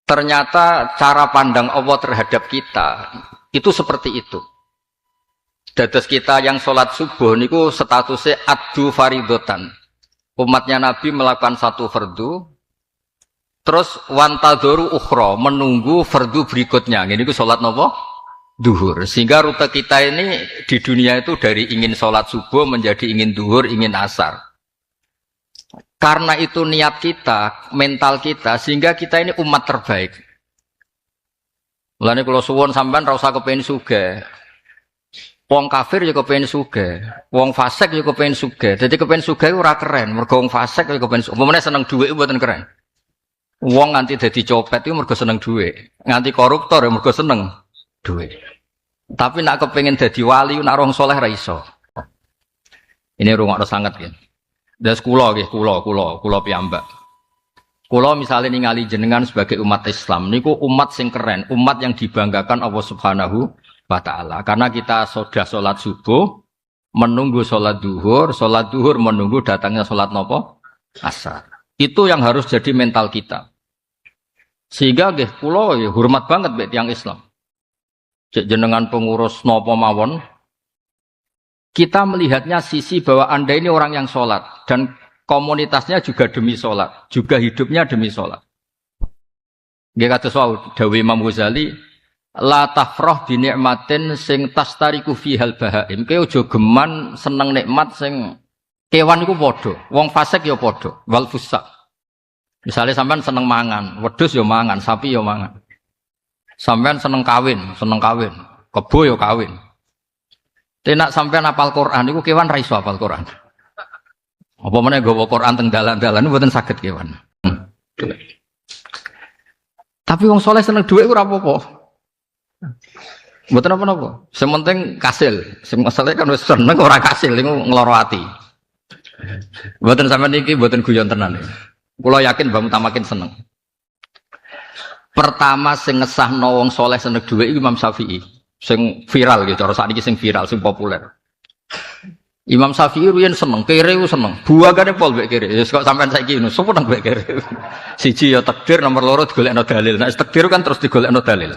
Ternyata cara pandang Allah terhadap kita itu seperti itu. Dados kita yang sholat subuh niku statusnya addu faridotan. Umatnya Nabi melakukan satu fardu, terus wantadzoru ukhra, menunggu fardu berikutnya. Ini ku sholat nopo? Duhur. Sehingga rute kita ini di dunia itu dari ingin sholat subuh menjadi ingin duhur, ingin asar. Karena itu niat kita, mental kita, sehingga kita ini umat terbaik. Mulane kula suwun sampean ra usah kepengin sugih. Wong kafir ya kepengin sugih, wong fasik ya kepengin sugih. Dadi kepengin sugih ora keren, mergo wong fasik ya kepengin sugih. Umpamane seneng dhuwit mboten keren. Wong nganti dadi copet iku mergo seneng dhuwit, nganti koruptor ya mergo seneng dhuwit. Tapi nak kepengin dadi wali nak wong saleh ra iso. Ini rungokno sanget ya. Das kula nggih, kula piyambak. Kula misale ningali jenengan sebagai umat Islam niku umat sing keren, umat yang dibanggakan Allah Subhanahu wa taala. Karena kita sudah salat subuh, menunggu salat duhur menunggu datangnya salat napa? Asar. Itu yang harus jadi mental kita. Sehingga nggih kula ya hormat banget mbek tiyang Islam. Cek jenengan pengurus napa mawon, kita melihatnya sisi bahwa Anda ini orang yang sholat dan komunitasnya juga demi sholat, juga hidupnya demi sholat. Dia kata soal Dawi Imam Ghazali, la tafrah bi ni'matin sing tastariku fihal bahaim. Kowe aja geman seneng nikmat sing kewan iku padha, wong fasik ya padha, wal fusak. Misalnya sampean seneng mangan, wedhus ya mangan, sapi ya mangan. Sampean seneng kawin, kebo ya kawin. Tenak sampean apal Quran niku kewan ra iso apal Quran. Apa meneh gawa Quran teng dalan-dalan mboten saged kewan. Tapi wong saleh seneng dhuwit ora apa-apa. Mboten apa-apa. Sing penting kasil. Sing masalah kan wis seneng ora kasil niku ngloro ati. Mboten sampean iki mboten guyon tenan. Kula yakin Mbah Mutamakin seneng. Pertama sing ngesahno wong saleh seneng dhuwit iku Imam Syafi'i. Sing viral gitu, cara saat ini sing viral, sing populer. Imam Syafi'i riyen seneng, kere ku seneng. Buagane pol mbek kere. Wis kok sampean saiki ngono, sopo nang mbek kere. Siji ya takdir, nomor loro digolekno dalil. Nek takdir kan terus digolekno dalil.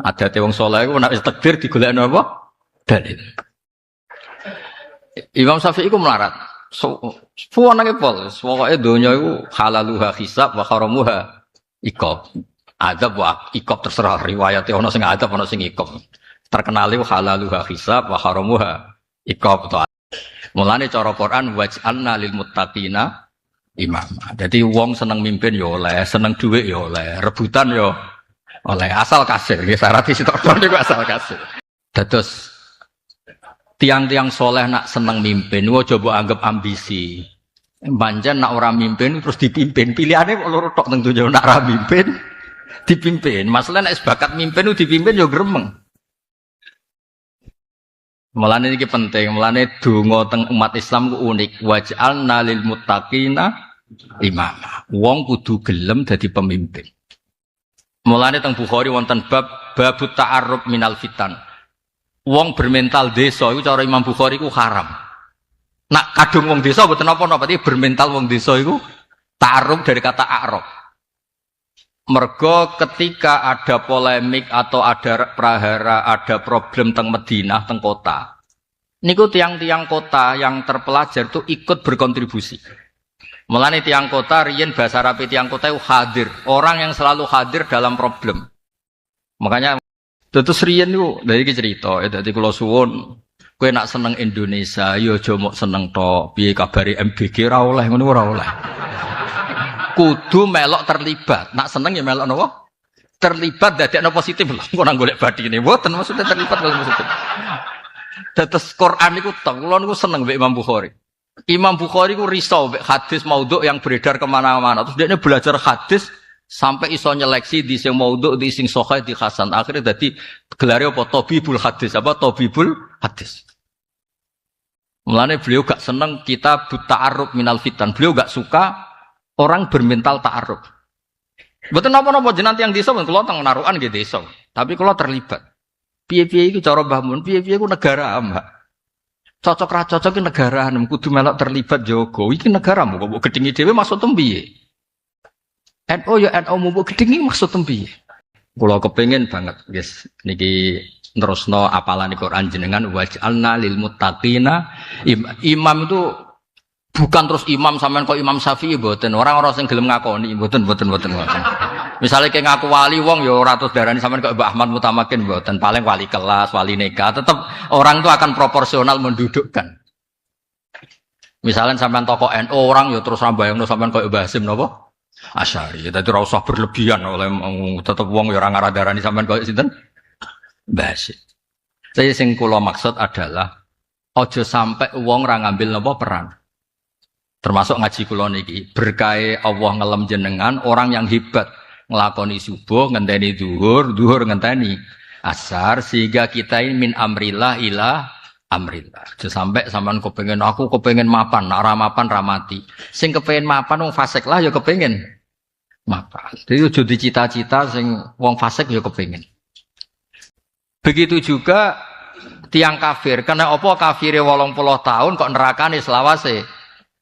Adate wong saleh iku nek wis takdir digolekno apa? Dalil. Imam Syafi'i ku melarat. Suwanane pol, pokoke donya iku halaluha hisab wa haramuha iqab. Adab wa iqab terserah riwayate ana sing adab ana sing iqab. Terkenal itu halaluha hisab wa haramuha iqab. Mulane cara Quran waj'alna lil muttaqina imama. Dadi wong seneng mimpin ya oleh, seneng dhuwit ya oleh, rebutan ya oleh, asal kasil. Nggih syarat sitok niku asal kasil. Dados tiang-tiang soleh nak seneng mimpin, aja mbok anggap ambisi. Pancen nak ora mimpin terus dipimpin, pilihane kok loro tok teng donya nak ora mimpin dipimpin. Masalah nek bakat mimpin ku dipimpin ya gremeng. Mulane iki penting, mulane donga teng umat Islam ku unik. Waj'alna lil muttaqina imama. Wong kudu gelem dadi pemimpin. Mulane teng Bukhari wonten babut ta'arrub minal fitan. Wong bermental desa iku cara Imam Bukhari ku haram. Nak kadung wong desa mboten napa-napa, tapi bermental wong desa iku ta'arrub dari kata a'rab. Mergo ketika ada polemik atau ada prahara, ada problem teng Madinah, teng kota. Niku tiang-tiang kota yang terpelajar itu ikut berkontribusi. Mulane tiang kota riyen bahasa Arab tiang kota itu hadir, orang yang selalu hadir dalam problem. Makanya terus riyen niku dari iki cerita, dadi kula suwun, kowe nak seneng Indonesia, ya aja mok seneng tok. Piye kabare MBG ora oleh ngono ora oleh. Kudu melok terlibat. Nak seneng ya melok napa? Terlibat dadekno positif lho. Kok nang golek badine. Mboten maksudnya terlibat kalau positif. Dados Quran niku tok. Kula niku seneng mbek Imam Bukhari. Imam Bukhari ku risau mbek hadis maudhu yang beredar kemana-mana. Terus dia belajar hadis sampai iso nyeleksi di sing maudhu, di sing sahih, di hasan. Akhirnya dadi gelare apa? Tabibul hadis. Apa tabibul hadis. Mulane beliau gak seneng kita ta'arrub minal fitan. Beliau gak suka orang bermental ta'aruf. Betul napa-napa jenengan tiyang desa men kula teng narukan nggih desa. Tapi kula terlibat. Piye-piye iki cara Mbah Mun, piye-piye ku negara, Mbak. Cocok ra cocok iki negara, kudu melok terlibat jaga. Iki negaramu kok mbok gedhingi dhewe maksudmu piye? NU ya NU mumpuk gedhe maksud tempi. Kula kepengin banget guys niki nerusno apalan Quran jenengan waj'alna lil muttaqina imam itu bukan terus imam sampean kok Imam Syafi'i mboten. Orang-orang sing gelem ngakoni mboten. Misalnya kayak ngaku wali wong ya ora terus darani sampean kok Mbah Ahmad Mutamakin mboten. Paling wali kelas, wali neka, tetap orang itu akan proporsional mendudukkan. Misalnya sampean tokoh NU orang ya terus rambayangno sampean kok Mbah Hasim napa? Asy'ari. Dadi ora usah berlebihan oleh tetep wong ya ora ngaradarani sampean kok sinten? Mbah Hasim. Saya sing kula maksud adalah aja sampai wong ra ngambil napa peran. Termasuk ngaji kula niki berkahe Allah ngelem jenengan orang yang hebat nglakoni subuh ngenteni zuhur ngenteni asar sehingga kita ini min amrillah ila amrillah. Sampai sampean aku kepengin mapan, nek ora mapan ra mati. Sing kepengin mapan wong fasik lah ya kepengin mapan. Jadi aja dicita-cita sing wong fasik ya kepengin. Begitu juga tiang kafir. Karena apa kafire 80 tahun kok nerakane selawase?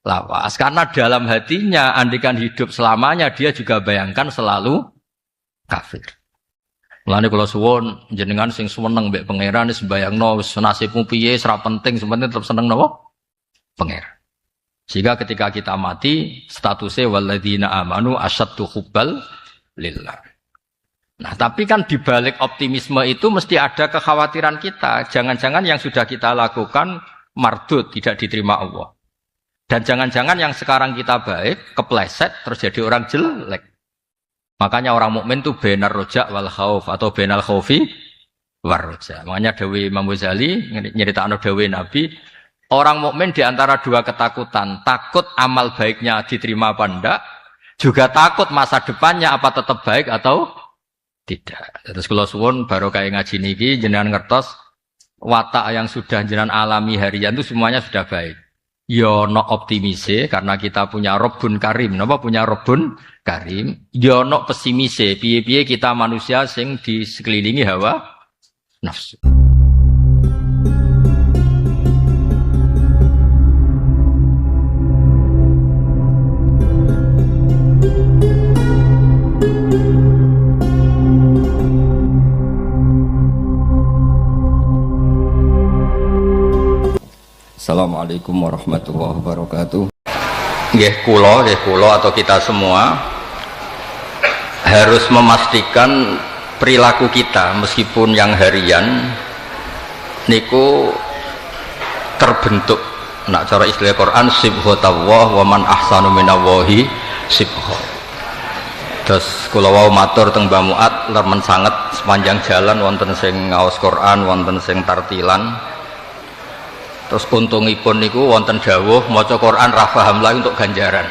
Lawas karena dalam hatinya andikan hidup selamanya dia juga bayangkan selalu kafir. Mulane kula suwun jenengan sing seneng mbek pangeran wis bayangno wis nasibmu piye ora penting sebenarnya tetep seneng napa? Pangeran. Sehingga ketika kita mati statusnya walladzina amanu asyaddu hubbal lillah. Nah, tapi kan di balik optimisme itu mesti ada kekhawatiran kita. Jangan-jangan yang sudah kita lakukan mardud tidak diterima Allah. Dan jangan-jangan yang sekarang kita baik, kepleset, terus jadi orang jelek. Makanya orang mukmin itu benar rojak wal khauf atau benal khaufi war rojak. Makanya Dawi Imam Ghazali nyeritakno Dawi Nabi, orang mukmin di antara dua ketakutan, takut amal baiknya diterima apa enggak, juga takut masa depannya apa tetap baik atau tidak. Terus kula suwun barokah ngaji niki jenengan ngertos watak yang sudah jenengan alami harian itu semuanya sudah baik. Yo no optimise karena kita punya Rabbun Karim. Napa punya Rabbun Karim? Yo no pesimise. Piye-piye kita manusia sing di sekelilingi hawa nafsu. Assalamualaikum warahmatullahi wabarakatuh. Nggih kula atau kita semua harus memastikan perilaku kita meskipun yang harian niku terbentuk. Nak cara istilah Quran sibghatullah wa man ahsanu minallahi sibgha. Terus kula wau matur teng Mbah Muat lemen sanget sepanjang jalan wonten sing ngaos Quran, wonten sing tartilan. Terus untungipun niku wonten dawuh maca Quran ra paham lah untuk ganjaran.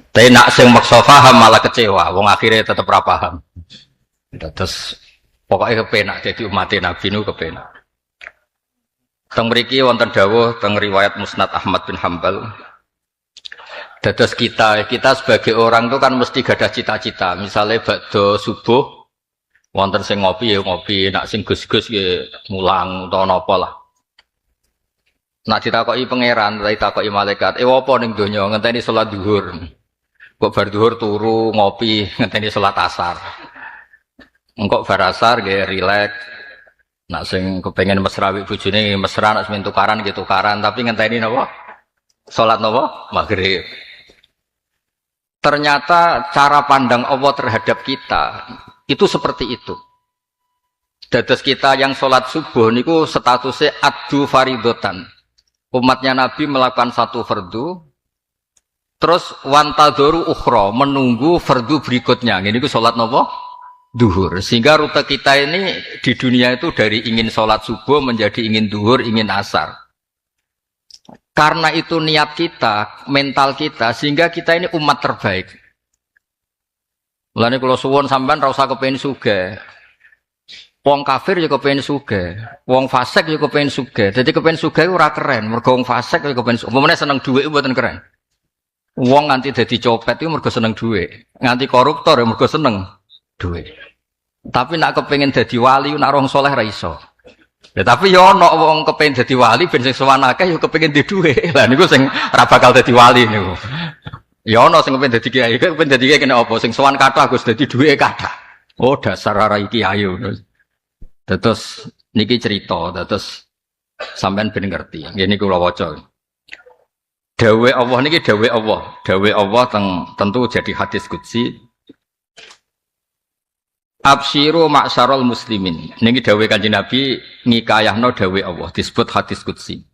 Tapi nak sing maksa paham malah kecewa, wong akhirnya tetep ra paham. Terus pokoknya kepenak jadi umat Nabi niku kepenak. Teng mriki wonten dawuh teng riwayat Musnad Ahmad bin Hambal. Dados kita sebagai orang itu kan mesti gadah cita-cita. Misalnya badhe subuh wonten sing ngopi ya ngopi, nak sing gus-gus ya mulang utawa napa lah. Nak ditakoki pangeran, ditakoki malaikat, apa ning donya ngenteni salat zuhur. Kok bar zuhur turu ngopi ngenteni salat asar. Engkok bar asar nggih rileks. Nak sing kepengin mesra wek bojone mesra, nak sing tukaran nggih tukaran, tapi ngenteni napa? Salat napa? Maghrib. Ternyata cara pandang Allah terhadap kita itu seperti itu. Dados kita yang salat subuh niku statusnya addu faridotan. Umatnya Nabi melakukan satu fardu, terus wantadzoru ukhra, menunggu fardu berikutnya. Ini ku sholat nopo? Duhur. Sehingga rute kita ini di dunia itu dari ingin sholat subuh menjadi ingin duhur, ingin asar. Karena itu niat kita, mental kita, sehingga kita ini umat terbaik. Mulane kula suwun sampean ra usah kepengin sugih. Wong kafir ya kepengin sugih, wong fasik ya kepengin sugih. Dadi kepengin sugih ora keren, mergo wong fasik ya kepengin sugih. Umpamane seneng dhuwit mboten keren. Wong nganti dadi copet iku mergo seneng dhuwit, nganti koruptor ya mergo seneng dhuwit. Tapi nak kepengin dadi wali nak wong saleh ra iso. Ya tapi ya ana wong kepengin dadi wali ben sing sowan akeh ya kepengin di dhuwit. Lah niku sing ora bakal dadi wali niku. Ya ana sing kepen dadi kiai, kepen dadi kiai kena apa? Sing sowan kathah Gus dadi duwe kathah. Oh dasar rai kiai. Terus niki cerita, terus sampean ben ngerti. Nggih niku kula waca. Dawe Allah niki dawe Allah. Dawe Allah tentu jadi hadis qudsi. Absyiru ma'syarul muslimin. Niki dawe Kanjeng Nabi ngikayahno dawe Allah disebut hadis qudsi.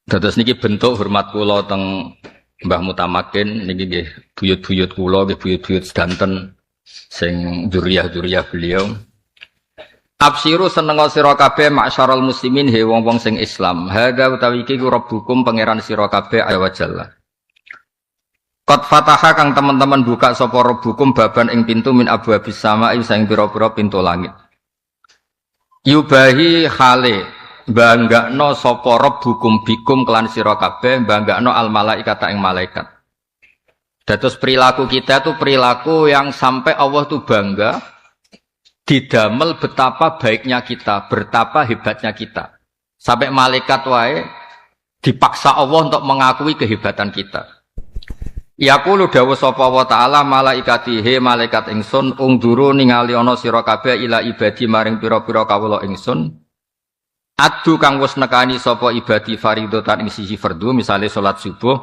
Terus niki bentuk hormat kula teng Mbah Mutamakin niki nggih buyut-buyut kula nggih buyut-buyut sedanten sing dzuriyah-dzuriyah beliau. Absyiru seneng sira kabeh ma'syarul muslimin he wong-wong sing Islam. Hadza utawi iki rabbukum pangeran sira kabeh azza wa jalla. Qad fataha kang teman-teman buka sapa rabbukum baban ing pintu min abwabis sama'i saing pira-pira pintu langit. Yubahi khale banggakno sapa rabbukum bikum kelan sira kabeh banggakno al malaikata ing malaikat. Dados perilaku kita itu perilaku yang sampai Allah tuh bangga didamel betapa baiknya kita, betapa hebatnya kita. Sampai malaikat wae dipaksa Allah untuk mengakui kehebatan kita. Yaqulu dawu sapa wa ta'ala malaikatihi malaikat ingsun ungduru ningali ana sira kabeh ila ibadi maring pira-pira kawula ingsun. Adu kang wis nekani sapa ibadi faridatan ing sisi fardu misale salat subuh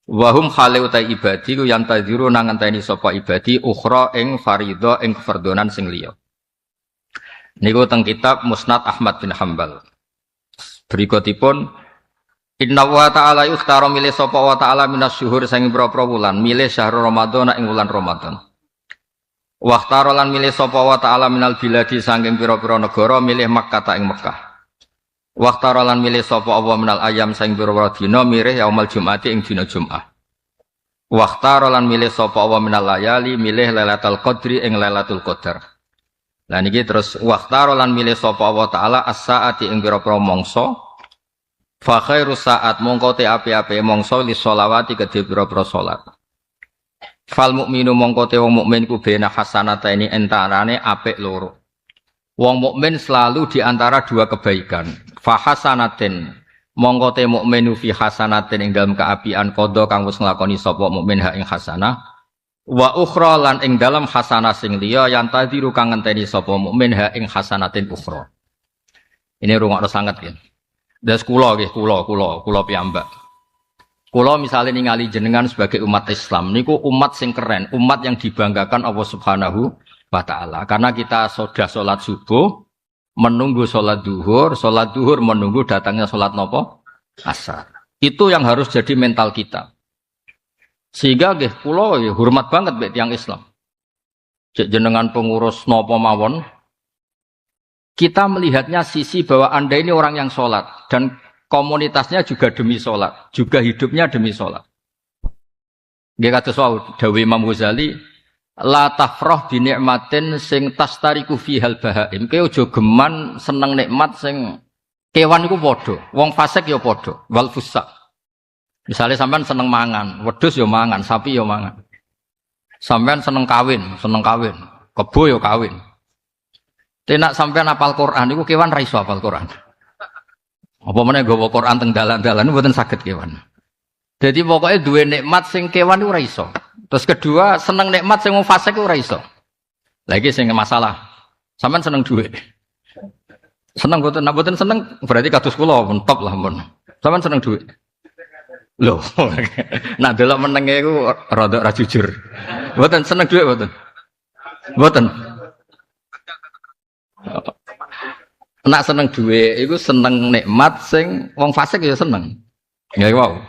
wa hum khale utai ibadi ku yang tadiru nang ngenteni sapa ibadi ukhra ing farido ing fardonan sing liya. Niku teng kitab Musnad Ahmad bin Hambal. Berikutipun Inna wa ta'ala ikhtara milih sapa wa ta'ala minas syuhur sang pira-pira wulan milih syahrul Ramadan ing wulan Ramadan. Wa ikhtara lan milih sapa wa ta'ala minal biladi saking pira-pira negara milih Makkah ing Mekah. Wa ikhtara lan milih sapa Allah minal ayam sang pira-pira dina milih yaumul Jum'ati ing dina Jumat. Wa ikhtara lan milih sapa Allah minal layali milih Lailatul Qadri ing Lailatul Qadar. Lah niki terus waqtaro lan milih sapa Allah taala as-saati ing pira-pira mangsa fa khairus saat mongko te api-api mangsa li sholawati kedhe pira-pira salat. Fal mukminu mongko te wong mukmin ku bena hasanataini entarane apik loro. Wong mukmin selalu di antara dua kebaikan. Fa hasanatin mongko te mukminu fi hasanatin ing dalam keapian qada kang wis nglakoni sapa mukmin ha ing hasanah. Wa ukhra lan ing dalam hasanah sing liya yang tadiru kang ngenteni sapa mukmin ha ing hasanatin ukhra. Ini rungokno sanget ya. Das kula nggih kula piyambak. Kula misale ningali jenengan sebagai umat Islam niku umat sing keren, umat yang dibanggakan Allah Subhanahu wa taala. Karena kita sudah salat subuh, menunggu salat duhur menunggu datangnya salat napa? Asar. Itu yang harus jadi mental kita. Sehingga nggih kula ya hormat banget mek tiyang Islam. Cek jenengan pengurus napa mawon, kita melihatnya sisi bahwa Anda ini orang yang sholat dan komunitasnya juga demi sholat, juga hidupnya demi sholat. Nggih kados wau dawuh Imam Ghazali, la tafrah bi nikmatin sing tastariku fihal bahaim. Kowe aja geman seneng nikmat sing kewan iku padha, wong fasik ya padha, wal fusak. Misalnya sampean seneng mangan, wedhus ya mangan, sapi ya mangan. Sampean seneng kawin, kebo ya kawin. Tenak sampean apal Quran iku kewan ra iso apal Quran. Apa meneh nggawa Quran teng dalan-dalan mboten saged kewan. Jadi pokoknya duwe nikmat sing kewan iku ra iso. Terus kedua seneng nikmat sing wong fasik ora iso. Lagi sing masalah. Sampean seneng dhuwit. Seneng mboten, nek mboten seneng berarti kados kula pun top lah mun. Sampean seneng dhuwit. Loh, nak delok menenge iku rada ra jujur. Mboten seneng dhuwit mboten. Mboten. Nak seneng dhuwit iku seneng nikmat sing wong fasik ya seneng. Ya wow.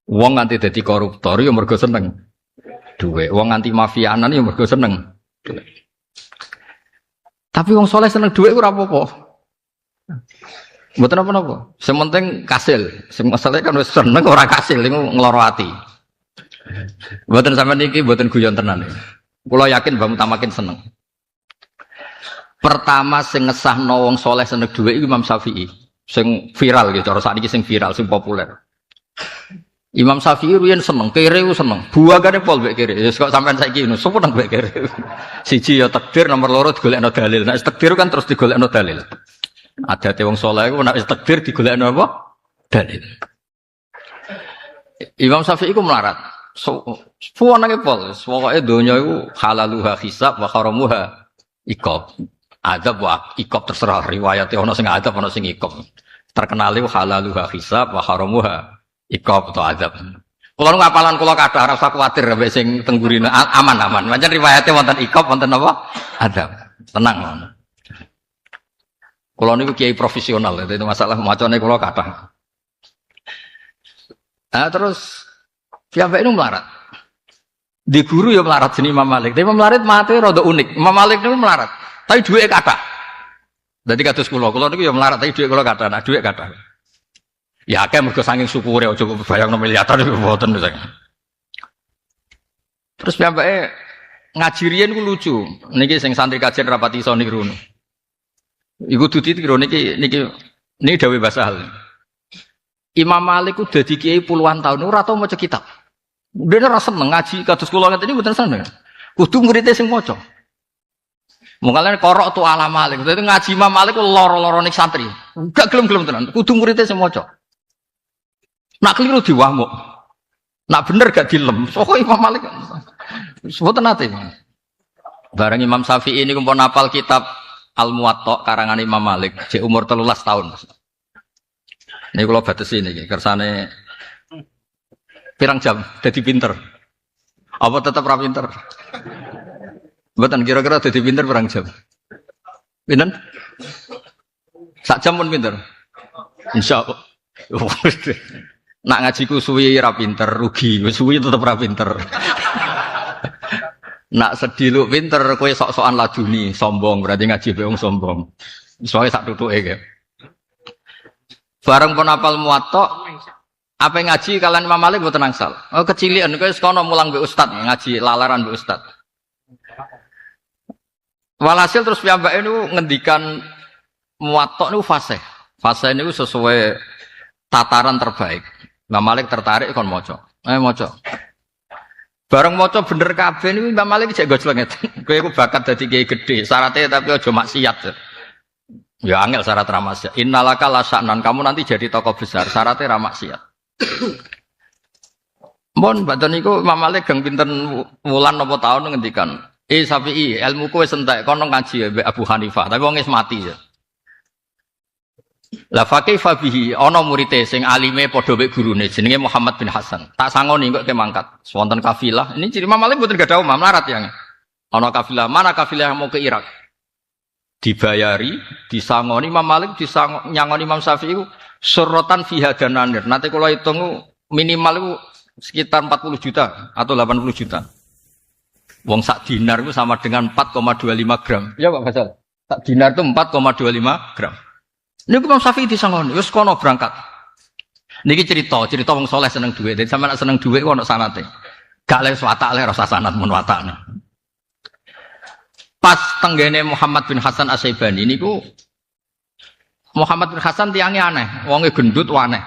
Wong nganti dadi koruptor ya mergo seneng dhuwit. Wong nganti mafianan ya mergo seneng dhuwit. Tapi wong saleh seneng dhuwit ora apa-apa. Mboten apa-apa. Sing penting kasil. Sing masalah kan wis seneng ora kasil niku ngloro ati. Mboten sampean iki mboten guyon tenan. Kula yakin Mbah Mutamakin seneng. Pertama sing ngesahno wong saleh seneng dhuwit iku Imam Syafi'i. Sing viral gitu cara sakniki sing viral, sing populer. Imam Syafi'i riyen seneng, kere ku seneng. Buagane pol mek kere. Wis kok sampean saiki ngono, sopo nang mek kere. Siji ya takdir, nomor loro digolekno dalil. Nek takdir kan terus digolekno dalil. Adate wong saleh iku nek wis takdir digolekno apa? Dalil. Imam Syafi'i iku melarat. Suwanane pol, pokoke donya iku halaluha hisab wa haramuha iqab. Adab wa iqab terserah riwayate ana sing adab ana sing iqab. Terkenal iku halaluha hisab wa haramuha iqab atau adab. Kula ngapalan kula kathah ora usah kuwatir mbek sing tenggurine aman-aman. Pancen riwayate wonten iqab wonten apa? Adab. Tenang. Kula niku kiai profesional, itu masalah macane kula kathah. Nah, terus siapa itu melarat? Di guru ya melarat sini Imam Malik. Tapi Imam Malik mati rada unik. Imam Malik itu melarat, tapi duit kata. Jadi kados kula niku ya melarat tapi duit kula kata. Nah, duit kata. Ya akeh mergo saking syukure aja bayangno miliaran niku mboten saya. Terus piyambake ngaji riyen ku lucu. Niki sing santri kajian rapati iso niru. Iku ditiru niki dawuh basahal. Imam Malik udah di kiai puluhan tahun ora tau maca kitab. Dene ora seneng ngaji kados kula ngene iki mboten seneng. Kudu muridé sing maca. Mungkin korok tu ala Malik. Dadi ngaji Imam Malik loro-loro ning santri. Enggak gelem-gelem tenan. Kudu muridé sing maca. Nak keliru diwamuk. Nak bener gak dilem. Pokoke Imam Malik mboten nate. Bareng Imam Syafi'i niku pun hafal kitab Al-Muwatta karangan Imam Malik, cek umur 13 tahun. Ini kalau batasi ini, kersane pirang jam, jadi pinter. Apa tetap ra pinter? Betul, kira-kira jadi pinter pirang jam. Pinten? Sak jam pun pinter. Insya Allah. Nak ngajiku suwi ra pinter, rugi. Suwi tetap ra pinter. Nak sedih lu pinter, kowe sok-sokan laduni, sombong, berarti ngaji beung sombong. Soalnya sak tutuke ge. Bareng pun apal Muwatta, apa ngaji kalian Imam Malik mboten angsal. Oh kecilian kowe sekono mulang mbek ustad, ngaji lalaran mbek ustad. Walhasil terus piyambake niku ngendikan Muwatta niku fasih. Fasih niku sesuai tataran terbaik. Imam Malik tertarik kon maca. Maca. Bareng maca bener kabeh niku Imam Malik cek gojleng ngeten. Kowe iku bakat dadi kiai gedhe, syaratnya tapi aja maksiat. Ya angel syarat ra maksiat. Innalaka lasanan, kamu nanti jadi tokoh besar, syaratnya ra maksiat. Mun badan niku Imam Malik gang pinten wulan napa taun ngendikan, Syafi'i, ilmuku wis entek, kono ngaji mbek Abu Hanifah, tapi wong wis mati ya. La faqifa bihi ana murite sing alime padha mek gurune jenenge Muhammad bin Hasan. Tak sangoni kok ke mangkat. Wonten kafilah. Ini ciri Imam Malik mboten gadah omah melarat yang. Ana kafilah, mana kafilah yang mau ke Irak? Dibayari, disangoni Imam Malik, nyangoni Imam Syafi'i surrotan fiha dananir. Nanti kalau hitung minimal itu sekitar 40 juta atau 80 juta. Wong sak dinar itu sama dengan 4,25 gram. Ya Pak Fasal. Sak dinar itu 4,25 gram. Ini Imam Syafi'i disangoni, wis kono berangkat. Niki cerita wong soleh seneng duit. Jadi sampeyan seneng duit kok ono sanate. Gak le watak le rasa sanat mun watakne. Pas tenggene Muhammad bin Hasan As-Syaibani niku Muhammad bin Hasan tiange aneh, wonge gendut aneh.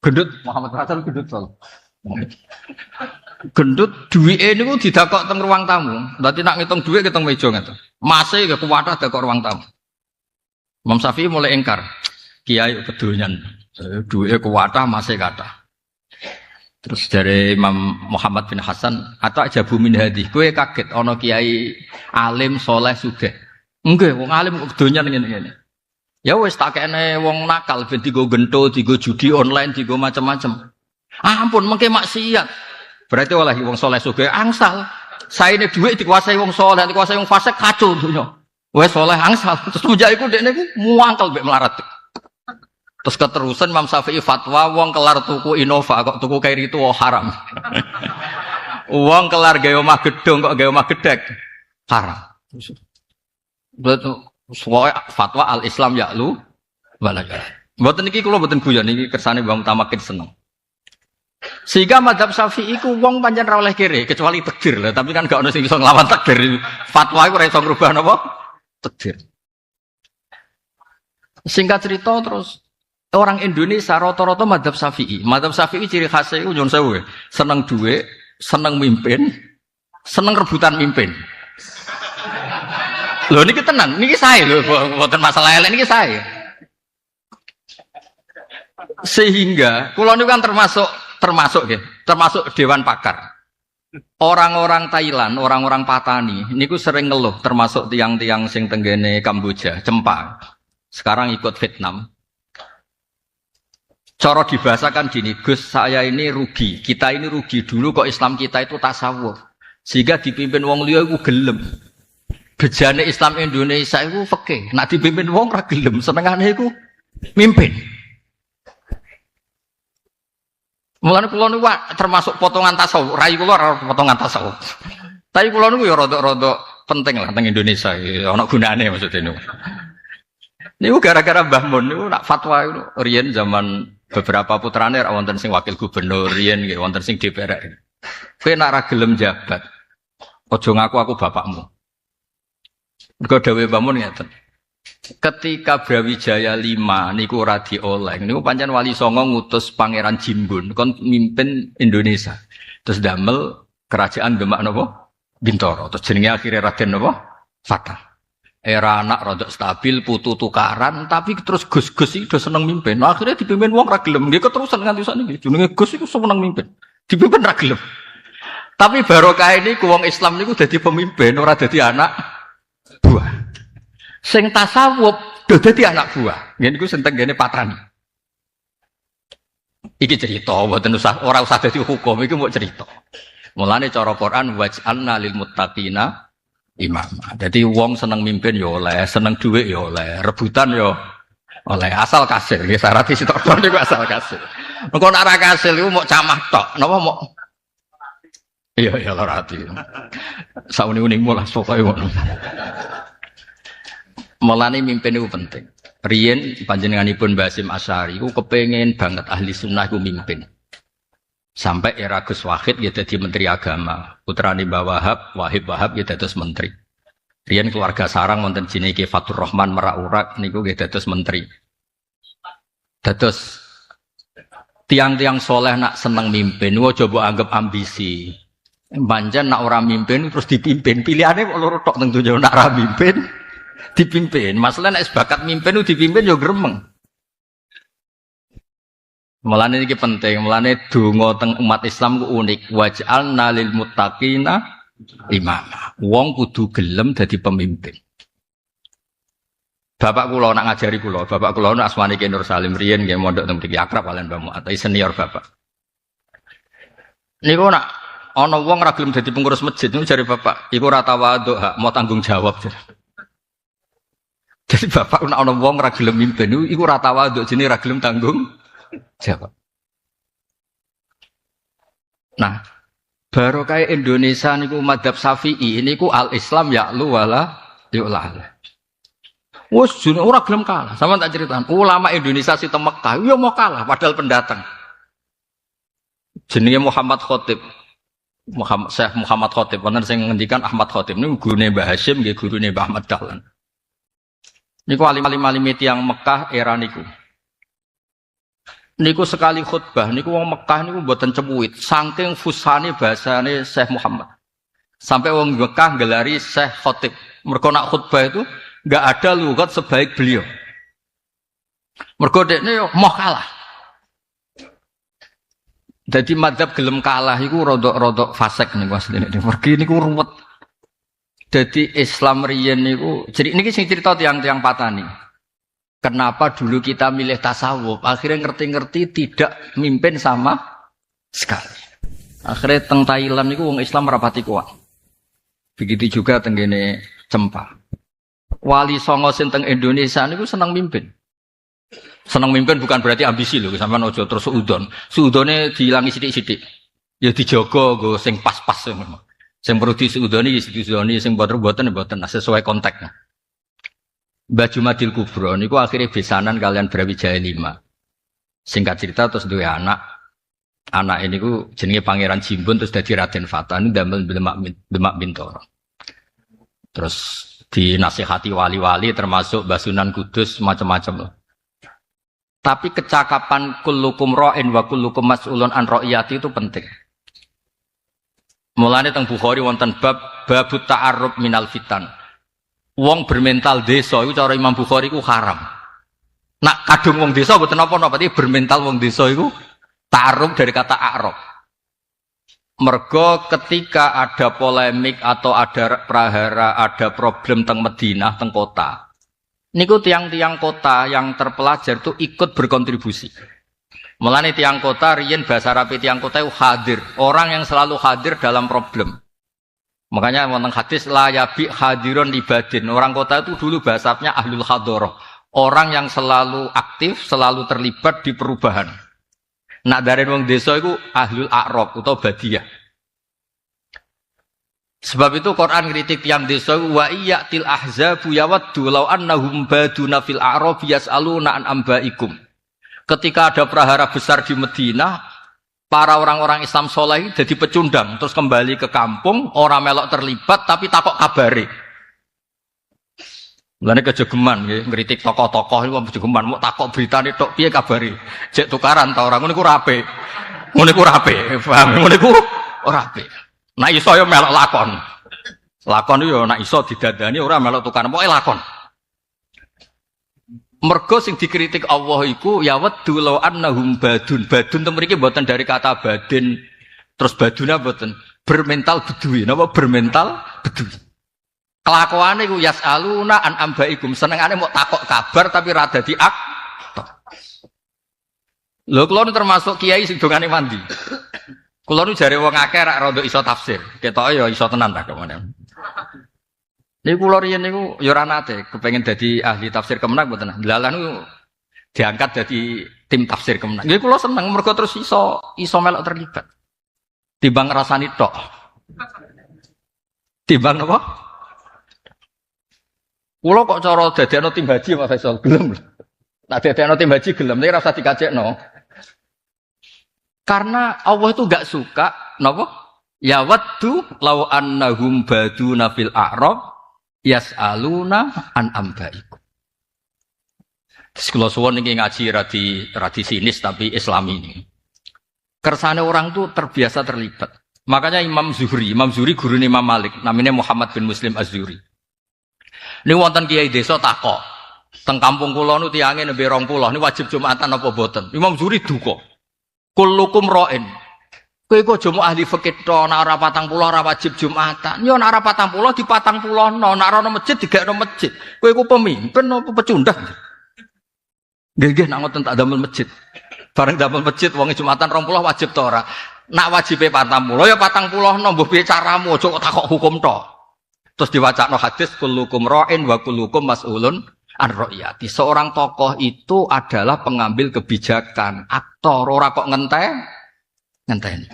Gendut Muhammad bin Hasan gendut sol. Gendut duwike niku didakok teng ruang tamu. Dadi nak ngitung duit keteng meja ngoten. Mase ya kuwatah dakok ruang tamu. Imam Syafi'i mulai engkar. Kiai kedonyan. Duwike kuwatah mase kathah. Terus dari Imam Muhammad bin Hasan atau ajabu min hadi. Kowe kaget ana kiai alim soleh sugih. Nggih, wong alim kok kedonyan ngene-ngene. Ya wis tak kene wong nakal ben digo gento, digo judi online, digo macam-macam. Ampun mengke maksiat. Berarti oleh wong soleh sugih angsal. Saene dhuwit dikuasai wong soleh, dikuasai wong fasik kacau dunya. Wes soleh angsal. Terus mujak iku dekne iku muangkel mbek melarat. Terus keterusan Imam Syafi'i fatwa wong kelar tuku Innova kok tuku kairi itu haram. Wong kelar gawe omah gedung kok gawe omah gedhek haram. Betul. Soale fatwa al-Islam ya'lu walaka. Mboten niki kula mboten guyon niki kersane Mbah Mutamakin seneng. Sehingga mazhab Syafi'i ku wong pancen ra oleh kere kecuali takdir lah, tapi kan gak ono sing iso nglawan takdir. Fatwa iku ora iso ngrubah napa? Takdir. Singkat cerita terus orang Indonesia rata-rata mazhab Syafi'i. Mazhab Syafi'i ciri khasnya itu nyuwun sewu, seneng duit, seneng mimpin, seneng rebutan mimpin. Lho niki tenan, niki sae lho, mboten masalah elek niki sae. Sehingga kula niku kan termasuk termasuk dewan pakar. Orang-orang Thailand, orang-orang Patani, niku sering ngeluh, termasuk tiang-tiang sing tenggene Kamboja, Cempa. Sekarang ikut Vietnam. Cara dibahasakan gini, Gus saya ini rugi, kita ini rugi dulu kok Islam kita itu tasawuf. Sehingga dipimpin wong liya iku gelem. Bejane Islam Indonesia iku fikih, nek dipimpin wong ra gelem, senengane iku mimpin. Mulane kula niku termasuk potongan tasawuf, rai kula ora potongan tasawuf. Tapi kula niku ya rada-rada penting lah teng Indonesia, ana gunane maksudnya niku. Niku gara-gara Mbah Mun niku nak fatwa itu riyen zaman beberapa putrane ra wonten sing wakil gubernur riyen nggih wonten sing DPR. Kowe nak ra gelem jabat, aja ngaku aku bapakmu. Mergo dawuh Mbah Mun ngeten. Ketika Brawijaya 5 niku ora dioleh niku pancen Wali Songo ngutus Pangeran Jimbun kon mimpin Indonesia. Terus damel kerajaan Demak napa? Bintoro. Terus jenenge akhire Raden napa? Fatah. Era anak rodok stabil, putu tukaran, tapi terus Gus-Gus iki do seneng mimpin. Nah, akhirnya dipimpin wong ra gelem. Nggih keterusan nganti sakniki. Jenenge Gus iku seneng mimpin. Dipimpin ra gelem. Tapi barokah ini wong Islam niku dadi pemimpin, ora dadi anak buah. Sing tasawuf do dadi anak buah. Nggih niku sing tenggene Patani. Iki cerita, mboten usah ora usah dadi hukum, iki mau cerita. Mulane cara Quran waj'alna lil muttaqina imama. Jadi wong seneng mimpin ya oleh, seneng dhuwit ya oleh, rebutan ya oleh, asal kasil. Nggih syarat sitok niku asal kasil. Engko nek ora kasil iku mok camah tok. Napa mok? Iya lara ati. Sauni-unimu lah pokoke ngono. Mulane mimpin itu penting. Riyen panjenenganipun Mbah Hasyim Asy'ari iku kepengin banget ahli sunnah iku mimpin. Sampai era Gus Wahid ya dadi menteri agama. Putrane Mbah Wahib ya dados menteri. Riyen keluarga sarang wonten jenenge Fatur Rahman Merak-Urak niku nggih dados menteri. Dados tiang-tiang soleh nak seneng mimpin niku aja mbok anggap ambisi. Pancen nak ora mimpin terus dipimpin. Pilihane kok loro tok teng donya nak ora mimpin dipimpin. Masalah nek bakat mimpin itu dipimpin yo gremeng. Mulane iki penting, mulane donga teng umat Islam ku unik. Waj'alna lil muttaqina imama. Wong kudu gelem dadi pemimpin. Bapak kula nak ngajari kula, bapak kula nu asmane Ki Nur Salim riyen nggih mondok teng mriki akrab kalian Mbah Muat, senior bapak. Niku nak ana wong ora gelem dadi pengurus masjid niku jare bapak, iku ora tawadhu hak, mau tanggung jawab. Jadi bapak nek ana wong ora gelem mimpin iku ora tawadhu jenenge ora gelem tanggung jawab. Nah, barokah Indonesia niku madzhab Syafi'i niku al-Islam ya'lu wala yu'la. Wes jenenge ora gelem kalah. Sama tak ceritaan, ulama Indonesia sing teng Mekah yo mau kalah padahal pendatang. Jenenge Muhammad Khatib. Syekh Muhammad Khatib wonten sing ngendikan Ahmad Khatib niku gurune Mbah Hasyim nggih gurune Mbah Ahmad Dahlan. Niku alim-alim tiyang Mekah era niku. Niku sekali khutbah, niku wong Mekah niku mboten cemuit, saking fusane bahasane Syekh Muhammad. Sampai wong Mekah gelari Syekh Khatib. Mergo nak khutbah itu enggak ada lugat sebaik beliau. Mergo dekne yo moh kalah. Jadi madzhab gelem kalah iku rodok-rodok fasik niku asline. Mergi niku ruwet. Jadi Islam riyen niku, jadi niki sing cerita tiang-tiang Patani. Kenapa dulu kita milih tasawuf? Akhirnya ngerti-ngerti tidak mimpin sama sekali. Akhirnya teng Thailand niku wong Islam rapati kuat. Begitu juga tenggene Cempa. Wali Songo sing teng Indonesia niku seneng mimpin. Seneng mimpin bukan berarti ambisi lho, sampean aja terus suudon. Suudone diilangi sithik-sithik. Ya dijaga nggo sing pas-pas ngono. Sing perlu disuudoni disudoni, sing boten sesuai konteksnya. Mbah Jumadil Kubro niku akhirnya besanan kalian Brawijaya 5. Singkat cerita terus duwe anak. Anak ini ku jenenge Pangeran Jimbun terus dadi Raden Fatah ini damel Demak Bintoro. Terus dinasihati wali-wali termasuk Mbah Sunan Kudus macam-macam. Tapi kecakapan kullukum ra'in wa kullukum mas'ulun an ra'iyati itu penting. Mulane teng Bukhari wonten babut ta'arrub minal fitan. Wong bermental desa iku cara Imam Bukhari iku haram. Nak kadung wong desa mboten napa-napa, bermental wong desa iku Ta'aruf dari kata a'rab. Mergo ketika ada polemik atau ada prahara, ada problem teng Madinah, teng kota. Niku tiang-tiang kota yang terpelajar itu ikut berkontribusi. Mulane tiang kota riyen bahasa Arab tiang kota itu hadir, orang yang selalu hadir dalam problem. Makanya wonten hadis la yabi hadirun libadin. Orang kota itu dulu bahasanya ahlul hadoroh. Orang yang selalu aktif, selalu terlibat di perubahan. Nak dari wong desa itu ahlul a'rab atau badiyah. Sebab itu Quran kritik tiang desa wa iyyatil ahzabu yawaddu law annahum baduna fil a'rab yas'aluna an ambaikum. Ketika ada prahara besar di Madinah, para orang-orang Islam soleh jadi pecundang, terus kembali ke kampung, orang melok terlibat tapi takok kabare. Mulane kejegeman nggih, ngritik tokoh-tokoh iku kejegeman, mau takok beritane tok piye kabare. Cek tukaran ta ora ngono iku rape. Ngono iku rape, paham? Ngono iku ora rape. Nek iso yo melok lakon. Lakon yo nek iso didandani ora melok tukaran, pokoke lakon. Mergo sing dikritik Allah iku ya waddu law annahum badun. Badun itu mriki mboten dari kata badin. Terus baduna mboten bermental bedui. Napa bermental bedui? Kelakuane iku yasaluna an ambaikum, senengane mau takok kabar tapi ra dadi aktor. Lho kula termasuk kiai sing dongane mandi. Kula nu jare wong akeh rak rada iso tafsir. Ketoke ya iso tenan ta kemene. Niku kula riyen niku ya ora nate kepengin dadi ahli tafsir Kemenak mboten. Dalan niku diangkat dadi tim tafsir Kemenak. Nggih kula seneng mergo terus iso melok terlibat. Timbang rasani tok. Timbang apa? Kulo kok cara dadekno tim haji Mas Faisal gelem. Nak dadekno tim haji gelem nek ora usah dikajekno. Karena Allah itu enggak suka napa? Ya waddu law annahum baduna fil a'rab yas'aluna an ambaikum. Terus kula suwun niki ngaji radi sinis tapi Islami ini. Kersane orang tuh terbiasa terlibat. Makanya Imam Zuhri gurune Imam Malik, namanya Muhammad bin Muslim Az-Zuhri. Ini wonten kiai desa takok. Teng kampung kula nu tiange nembe 20, ini wajib Jumatan apa boten? Imam Zuhri duka. Kullukum ra'in. Kowe kok aja ahli fikih tok, nek ora 40 ora wajib Jumatan. Ya nek ora 40 di 40no, nek ora ono masjid digekno masjid. Kowe iku pemimpin apa pecundang? Nggih nek ngoten tak damel masjid. Bareng damel masjid wong Jumatan 20 wajib ta ora? Nek wajibe 40 ya 40no, mbuh piye caramu aja kok takok hukum tok. Terus diwacana hadis kullukum ra'in wa kullukum mas'ulun an ra'iyati. Seorang tokoh itu adalah pengambil kebijakan, aktor, ora kok ngenteni.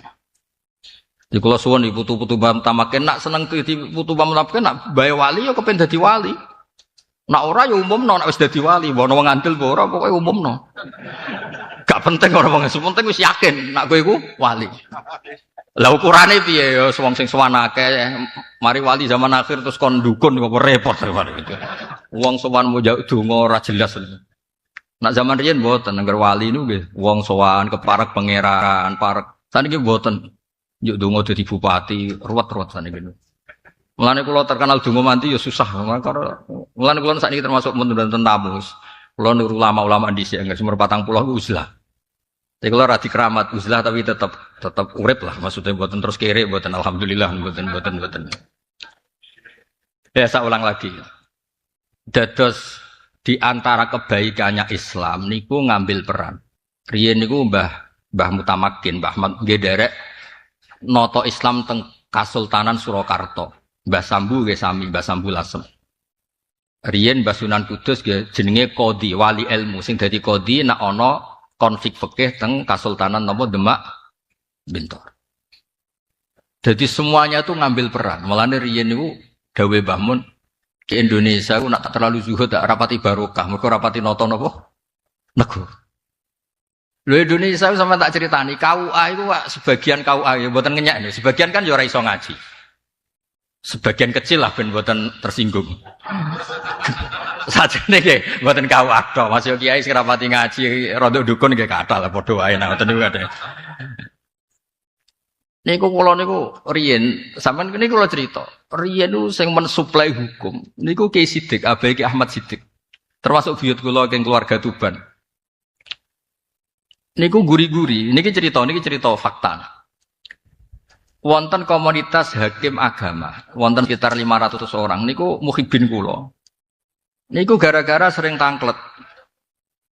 Di kula suwun putu-putu tamaken nak seneng putu tamaken nak bae wali ya kepen dadi wali. Nak ora ya umumno nak wis dadi wali, ono wong ngandel apa ora pokoke umumno. Gak penting ora wong penting wis yakin nak kowe iku wali. Lah ukurane piye ya wong sing sowan akeh mari wali zaman akhir terus kon dukun kok repot gitu. Wong sowan mau donga ora jelas. Nak zaman riyen mboten anggar wali niku nggih wong sowan keparek pangeran, parek. Saniki mboten njuk donga dadi bupati, ruwet-ruwet saniki. Mulane kula terkenal donga manti ya susah. Mulane kula sakniki termasuk mboten tamu. Kula niru ulama-ulama dhisik anggar umur 40 ku uzlah. Tapi kalau rati keramat uzlah tapi tetap urip lah, maksudnya buatan terus kere, buatan alhamdulillah, buatan. Ya saya ulang lagi. Dados di antara kebaikannya Islam niku ngambil peran. Riyen niku Mbah Mutamakin, Mbah Gederek noto Islam teng Kasultanan Surakarta. Mbah Sambu nggih sami, Mbah Sambu Lasem. Riyen Mbah Sunan Kudus nggih jenenge qadhi, wali ilmu sing dadi qadhi nek ana konflik fikih teng Kasultanan napa Demak Bintor. Jadi semuanya itu ngambil peran. Mulane riyen niku dawuh Mbah Mun ke Indonesia ku nak terlalu zuhud tak rapati barokah, mergo rapati nata napa nego. Lho Indonesia sampeyan tak critani, KUA iku sebagian KUA ya mboten ngenyek, sebagian kan ya ora iso ngaji. Sebagian kecil lah ben mboten tersinggung. Sajane nggih mboten KUA tok, Mas yo kiai sing rapati ngaji rada dukun nggih kathah lah padha wae nang ngoten niku kadhe. Niku kula niku riyen sampean niku kula crita. Riyen niku sing mensuplai hukum niku Ki Sidik, Abai Ki Ahmad Sidik. Termasuk buyut kula ing keluarga Tuban. Niku guri-guri, niki cerita fakta. Wonten komunitas hakim agama, wonten sekitar 500 orang. Niku muhibin kula. Niku gara-gara sering tangklet.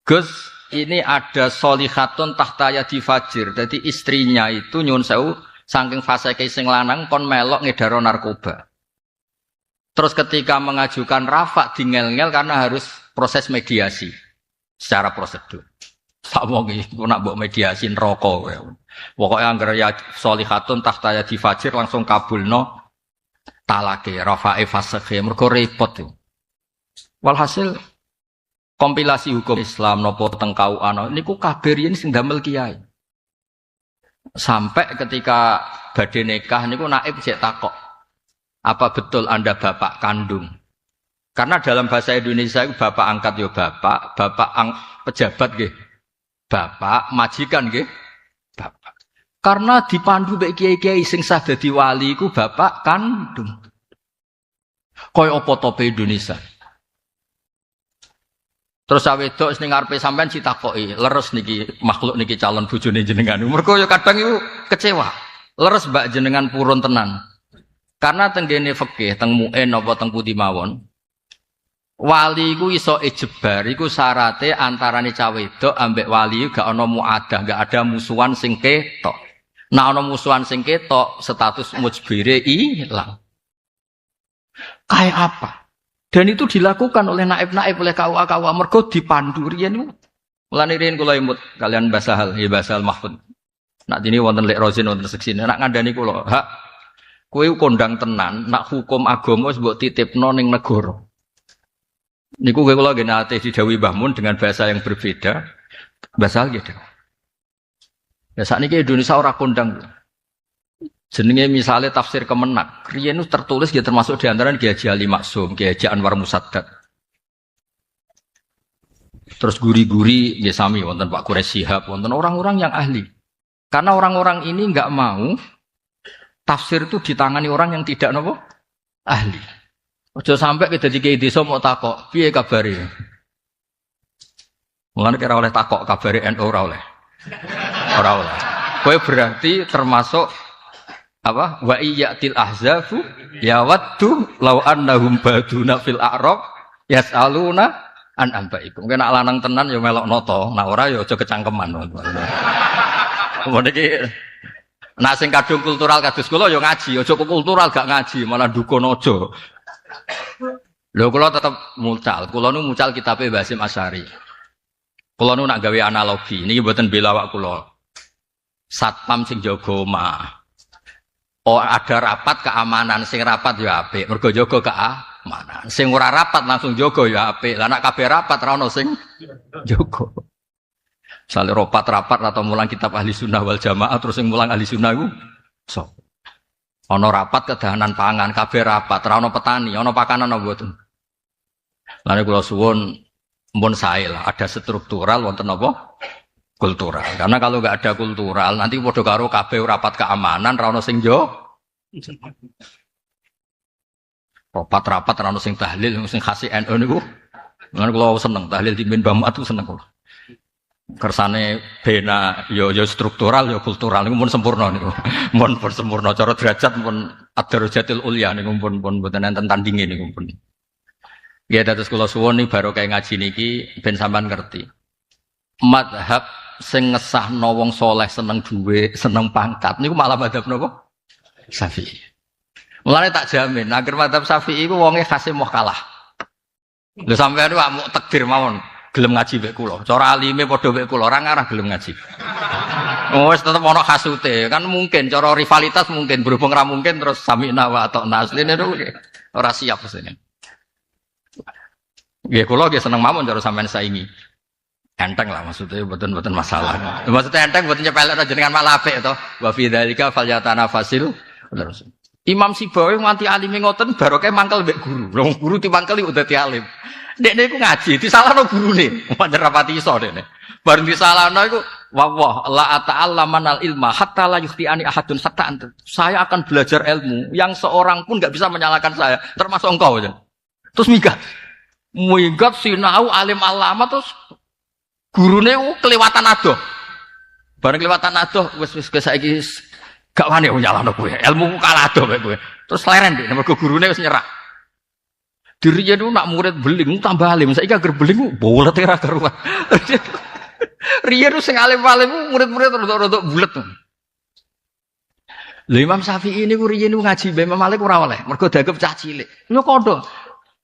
Gus, ini ada solihatun tahta yadi fajir. Jadi istrinya itu nyun sewu saking faseke sing lanang kon melok ngedaro narkoba. Terus ketika mengajukan rafa dingel-ngel karena harus proses mediasi secara prosedur. Samongi nak mbok mediasi neraka. Pokoknya anggar ya solihatun tahta yadi fajir langsung kabulno talake rafae fasakhe mergo repot tuh. Walhasil kompilasi hukum Islam nopo teng KUA niku kabeh riyen sing damel kiai. Sampai ketika badhe nikah niku naib cek takok. Apa betul Anda bapak kandung? Karena dalam bahasa Indonesia itu bapak angkat yo bapak, pejabat nggih. Bapak, majikan nggih. Bapak. Karena dipandu mek kiai-kiai sing sah dadi wali iku bapak kandung. Kaya apa tope Indonesia? Terus wedok sing ngarepe sampean ditakoki, leres niki makhluk niki calon bojone jenengan. Mergo ya kadang iku kecewa. Leres mbak jenengan purun tenan. Karena tenggene fikih teng muin apa teng putih mawon. Wali iku iso ijbar iku syarate antarane cah wedok ambek wali gak ana muadah, gak ada musuhan sing ketok. Nah ana musuhan sing ketok status mujbire ilang. Kayak apa? Dan itu dilakukan oleh naib-naib oleh KUA mergo dipandu riyen niku. Mulane riyen kula imut kalian Mbah Sahal, ya Mbah Sahal Mahfud. Nak dini wonten lek rozin wonten seksine nak ngandani kula, hak kowe kondang tenan nak hukum agama wis mbok titipno ning negara. Niku kowe kula nggih nate didhawuhi Mbah Mun dengan bahasa yang berbeda. Mbah Sahal nggih. Ya sakniki Indonesia ora kondang. Jenenge misalnya tafsir Kemenak, riyen itu tertulis ya termasuk diantara Kiai Haji Ali Maksum, Kiai Haji Anwar Musaddad. Terus guri-guri ya sami wonten Pak Quraisy Shihab, wonten orang-orang yang ahli. Karena orang-orang ini enggak mau tafsir itu ditangani orang yang tidak nopo ahli. Ojo sampai kita dadi kiai desa mau takok, piye kabare? Mulane kira oleh takok kabare NU ora oleh. Ora oleh. Kowe berarti termasuk apa wa iyatil ahzafu yawaddu law annahum baduna fil a'rab yasaluna an ambaikum. Nek lanang tenan ya melok noto, nek ora ya aja kecangkeman. Meniki nek sing kadung kultural kados kula ya ngaji, aja kultural gak ngaji, malah dukun aja. Lho kula tetep mucal, kula nu mucal kitabe Basim Asy'ari. Kula nu nak gawe analogi, niki mboten bela awak kula. Satpam sing jaga omah. Oh ada rapat keamanan, sing rapat ya apik, mergo jaga keamanan. Sing ora rapat langsung jaga ya apik. Lah nek kabeh rapat ra ono sing jaga. Sale rapat atau mulang kitab ahli sunnah wal jamaah terus sing mulang ahli sunnah iku sapa? Ana rapat kedahanan pangan, kabeh rapat, ra ono petani, ono pakanan apa mboten. Lan kula suwun mumpun sae lah, ada struktural wonten apa? Kultural. Karena kalau nggak ada kultural, nanti podo karo kabeh rapat keamanan, rano sing jo. Rapat rano sing tahlil, sing khasi NU niku. Mulane kula seneng tahlil di Mbah Mat seneng kula. Kersane bena yo struktural yo kultural niku mun sempurna niku. Mun sempurna cara derajat mun ad-darajatil ulya niku pun mboten enten tandinge niku pun. Ya dados kula suwun nih baru kayak ngaji niki ben sampean ngerti. Madhab sing ngesahno wong soleh seneng duwe, seneng pangkat niku malah madhab napa? Syafi'i. Mulane tak jamin, agar madhab Syafi'i iku wonge khase moh kalah. Lho sampeyan wak muk takdir mawon, gelem ngaji mek kula. Cara alime padha mek kula, ora ngarah gelem ngaji. Wis tetep ana khasute, kan mungkin cara rivalitas mungkin berhubung ra mungkin terus samina wa ta'na asline niku ora siap asline. Nggih kula nggih seneng mawon cara sampean saingi. Enteng lah maksudnya betul masalah. Maksudnya enteng buat nyepelek jenengan malah apik to. Wa fi dzalika falyatanafasil. Terus. Imam Sibawi nganti alime ngoten barokah mangkel mbek guru. Wong guru dimangkeli udah dadi alim. Dekne iku ngaji disalahno gurune. Pancen rapati iso dekne. Bareng disalahno iku wa la ta'allamanal ilma hatta la yukhti'ani ahadun hatta anta. Saya akan belajar ilmu yang seorang pun enggak bisa menyalahkan saya, termasuk engkau aja. Terus minggat sinau alim alama terus gurune kelewatan adoh. Bareng kelewatan adoh wis saiki gak wani nyalahno kowe. Ilmuku kalah adoh kowe. Terus leren dik mergo gurune wis nyerah. Dirinya itu nak murid beling tambah alim. Saiki agar beling bolet ora karuan. Riyen itu sing alim-alim murid-murid rodok bulet. Lha Imam Syafi'i niku riyen ngaji Mbah Imam Malik ora oleh, mergo dianggap cah cilik. Lho kodho.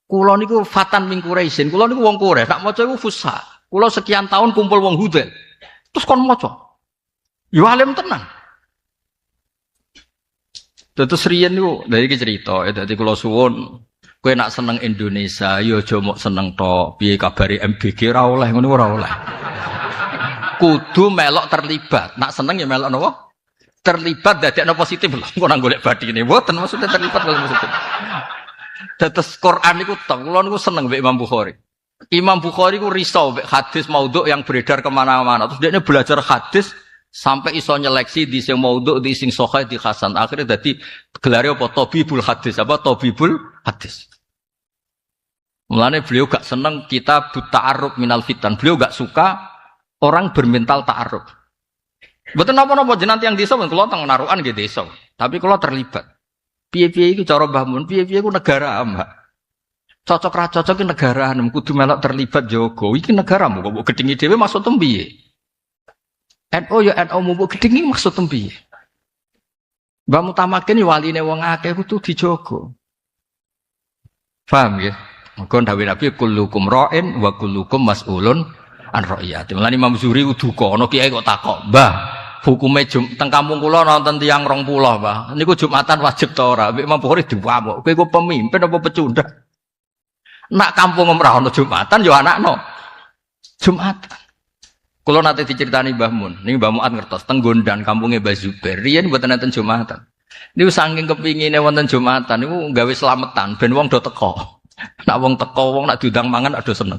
Kula niku fatan min Quraisyin, kula niku wong Quraisy, tak maca iku fusha. Kula sekian tahun kumpul wong Hudel. Terus kon maca. Yo alim tenan. Terus riyen niku, lha iki cerita, dadi kula suwun, kowe nak seneng Indonesia, yo aja mok seneng tok. Piye kabare MBG ora oleh, ngono ora oleh. Kudu melok terlibat. Nak seneng ya melok napa? Terlibat dadekno positif lho. Engko nang golek badine. Mboten maksudnya terlibat kalau positif. Dados Quran niku tok. Kula niku seneng mbek Imam Bukhari. Imam Bukhari ku risau mbek hadis maudhu yang beredar kemana-mana. Terus dia belajar hadis sampai iso nyeleksi di sing maudhu, di sing sahih, di hasan. Akhirnya dadi gelare apa tabibul hadis, apa tabibul hadis. Mulane beliau gak seneng kita ta'arruf minal fitan. Beliau gak suka orang bermental ta'arruf. Betul napa-napa jenengan tiyang desa men kula teng narukan nggih desa. Tapi kula terlibat. Piye-piye iki cara Mbah Mun, piye-piye ku negara, Mbak. Cocok ra cocok ki negara, kudu melok terlibat jaga. Iki negaramu kok mbok gedhingi dhewe maksud piye? NU ya NU mbok gedhingi maksud piye? Mbah Mutamakin waline wong akeh kudu dijaga. Paham nggih? Mengko dawuh Nabi kullukum ra'in wa kullukum mas'ulun an ra'iyati. Mulane Imam Zuhri duka ana kiai kok takok, "Mbah, hukume teng kampung kula nonton tiyang 20, Mbah. Niku Jumatan wajib ta ora?" Mbek Imam Bukhari diwamuk. Kowe iku pemimpin apa pecundang? Nak kampung ora ana Jumatan ya anakno Jumatan. Kula nate diceritani Mbah Mun, niki Mbah Muat ngertos teng Gondan kampunge Mbah Zubair. Riyen mboten enten Jumatan. Niku saking kepingine wonten Jumatan niku gawe slametan ben wong do teko. Nak wong teko wong nak diundang mangan ado seneng.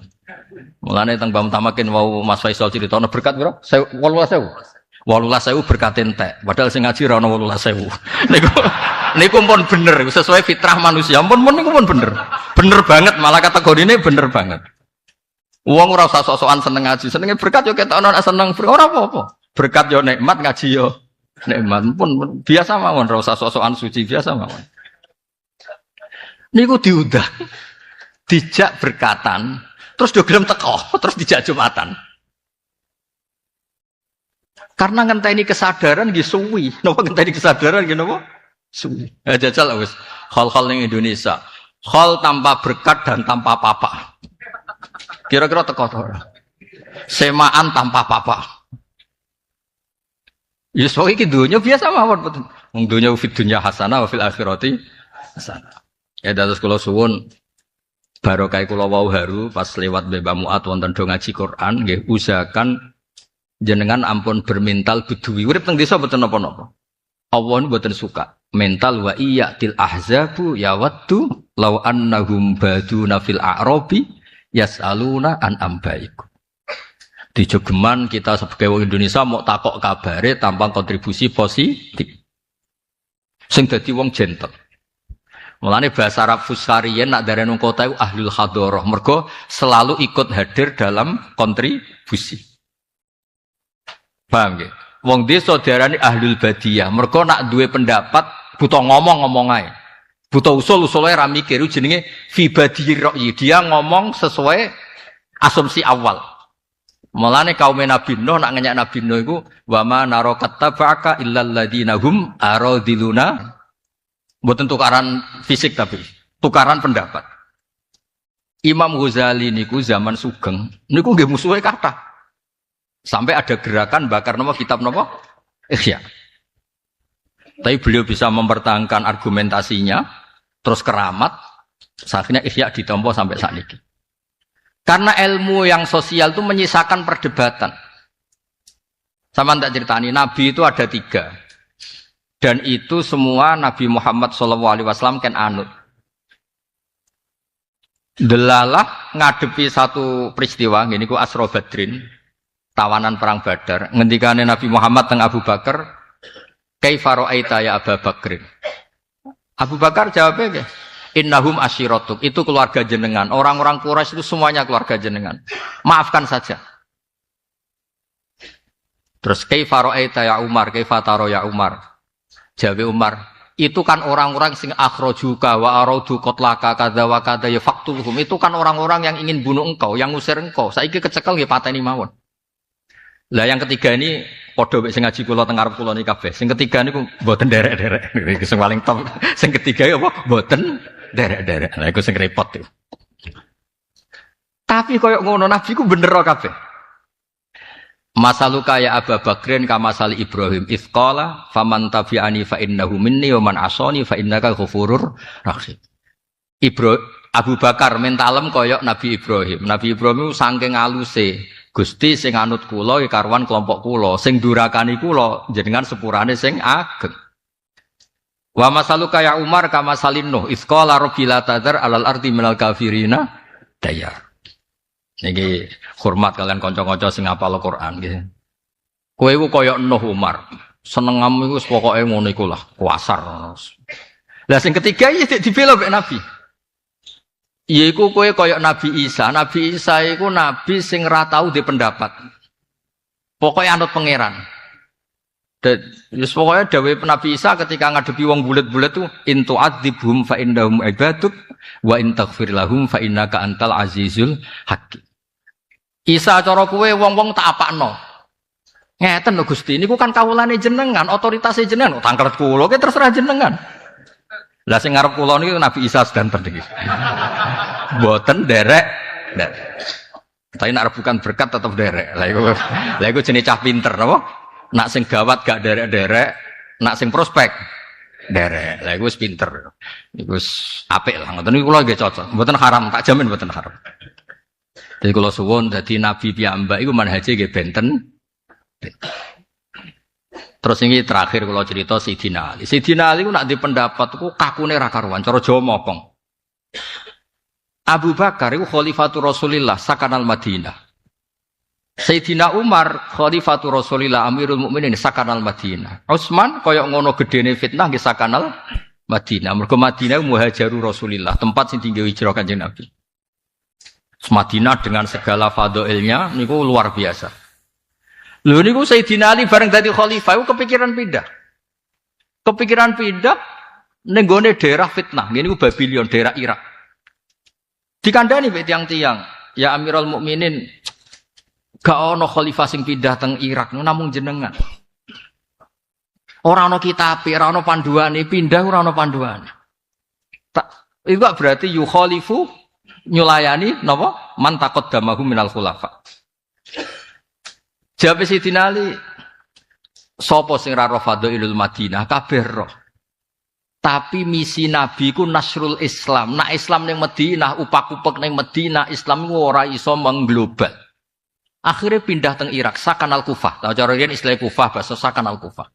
Mulane teng Mbah Mutamakin wau Mas Faisal critakno berkat pira? 18.000. 18.000 berkat entek. Padahal sing ngaji ra ono 18.000. Niku pun bener sesuai fitrah manusia. Pun niku pun bener. Bener banget malah kategorine bener banget. Wong ora usah sok-sokan seneng ngaji. Senenge berkat yo ketokno nek seneng ora apa-apa. Berkat yo nikmat, ngaji yo nikmat. Pun biasa mawon ora usah sok-sokan suci biasa mawon. Niku diundang. Dijak berkatan, terus do gelem teko, terus dijak Jumatan. Karena ngenteni kesadaran nggih suwi. Napa ngenteni kesadaran nggih napa? Suwi. Ya jajal wis hal-hal ning Indonesia. Hal tanpa berkat dan tanpa papa. Kira-kira teko to ora? Semaan tanpa papa. Ya sok iki donya biasa mawon betul. Wong donya fid dunya hasanah wa fil akhirati hasanah. Ya dados kula suwun barokah kula wau haru pas lewat Mbah Muat wonten do ngaji Quran nggih usahakan jenengan ampun bermental bedui. Urip teng desa mboten napa-napa. Allah mboten suka mental wa iyatil ahzabu yawaddu law annahum baduna fil a'rabi yasaluna an ambaikum. Dijogeman kita sebagai wong Indonesia mau takok kabare tanpa kontribusi positif. Sing dadi wong gentle. Mulane bahasa Arab Fusariyen nak darani kota itu ahlul hadarah. Mergo selalu ikut hadir dalam kontribusi. Paham nggih? Wong desa diarani ahlul badiyah. Mergo nak duwe pendapat butuh ngomong ae. Butuh usul-usule ra mikir jenenge fi badiyir ra'yi. Dia ngomong sesuai asumsi awal. Mulane kaum Nabi Nuh nak ngenyak Nabi Nuh iku wa ma narakattaba'aka illal ladzina hum aradiluna. Bukan tukaran fisik tapi tukaran pendapat. Imam Ghazali niku zaman Sugeng niku nggih musuhe kata. Sampai ada gerakan bakar nama kitab nama Ihya. Tapi beliau bisa mempertahankan argumentasinya terus keramat. Akhirnya Ihya ditampa sampai saat ini. Karena ilmu yang sosial itu menyisakan perdebatan. Sama tak ceritani Nabi itu ada 3. Dan itu semua Nabi Muhammad SAW kan anut. Delalah ngadepi satu peristiwa, ini ku Asra Badrin, tawanan perang Badar. Ngendikane Nabi Muhammad teng Abu Bakar, kaifa ra'aita ya Abu Bakrin. Abu Bakar jawabnya, innahum asyiratuk, itu keluarga jenengan. Orang-orang Quraisy itu semuanya keluarga jenengan. Maafkan saja. Terus kaifa ra'aita ya Umar, kaifa taro ya Umar. Jawab Umar, itu kan orang-orang sing akhrajuka wa aradu qatlaka kadza wa kadza ya faqtulhum. Itu kan orang-orang yang ingin bunuh engkau, yang ngusir engkau. Saiki kecekel nggih pateni mawon. Lah yang ketiga ini padha mek sing ngaji kula teng arep kula niki kabeh. Sing ketiga niku mboten derek-derek. Iki sing paling top. Sing ketiga ya apa? Mboten derek-derek. Lah iku sing repot itu. Tapi koyo ngono Nabi ku bener kabeh. Masaluka ya Abu Bakrin kama sali Ibrahim ifqala faman tabi'ani fa innahu minni wa man asani fa innaka ghafurur rahim. Abu Bakar mentalem koyok Nabi Ibrahim. Nabi Ibrahim saking aluse, Gusti sing anut kula ya karwan kelompok kula, sing durakani kula jenengan sepurane sing ageng. Wa masaluka ya Umar kama salin Nuh ifqala rabbil tadzar alal ardi minal kafirina dayar. Niki hormat kalian kanca-kanca sing hafal Al-Qur'an nggih. Kowe iku kaya Nuh Umar. Senengam iku pokoke ngono iku lah, kuasar. Lah sing ketiga iki dibela mek Nabi. Yaiku kowe kaya Nabi Isa. Nabi Isa iku nabi sing ora tau di pendapat. Pokoke anut pangeran. Wis pokoke dawuhe Nabi Isa ketika ngadepi wong bulet-bulet tuh intu adzibhum fa indahum ibaduk wa in taghfir lahum fa innaka antal azizul hakim. Isa cara kowe wong-wong tak apakno. Ngeten lho Gusti, niku kan kawulane jenengan, otoritas jenengan, tangkret kula ki terserah jenengan. Lah sing ngarep kula niku Nabi Isa sedanten iki. Mboten derek. Tapi nek bukan berkat tetep derek. Lah iku jenenge cah pinter napa? Nak sing gawat gak derek-derek, nak sing prospek derek. Lah iku wis pinter. Iku wis apik lah. Ngoten niku kula nggih cocok. Mboten haram, tak jamin mboten haram. Jadi kalau suwun dadi nabi piyambak iku manhaje nggih benten. Terus ini terakhir kalau cerita Sayyidina Ali. Sayyidina Ali ku nak di pendapat ku kakune ra karuan, cara Jawa mokong. Abu Bakar iku khalifatur Rasulillah sakanal Madinah. Sayyidina Umar khalifatur Rasulillah Amirul Mukminin sakanal Madinah. Utsman kaya ngono gedene fitnah nggih sakanal Madinah. Mergo Madinah muhajaru Rasulillah, tempat sing tinggi hijrah Kanjeng Nabi. Madinah dengan segala fadhailnya niku luar biasa. Lho niku Sayyidina Ali bareng dadi khalifah iku kepikiran pindah. Kepikiran pindah ning gone daerah fitnah, ngene niku Babylon, daerah Irak. Dikandani mek tiang-tiang, ya Amirul Mukminin, gak ono khalifah sing pindah teng Irak, namung jenengan. Ora ono kitabe, ora ono panduane, pindah ora ono panduane. Tak iku berarti yu khalifu nyulayani napa man taqaddamahu minal khulafa. Jawab Sayyidina Ali, sapa sing ra fadhailul Madinah kabeh roh. Tapi misi Nabi ku nasrul Islam. Nak Islam ning Madinah, upak-upek ning Madinah, Islam ku ora iso mengglobal. Akhirnya pindah teng Irak, sakanal Kufah. Tahu cara riyen istilah Kufah bahasa sakanal Kufah.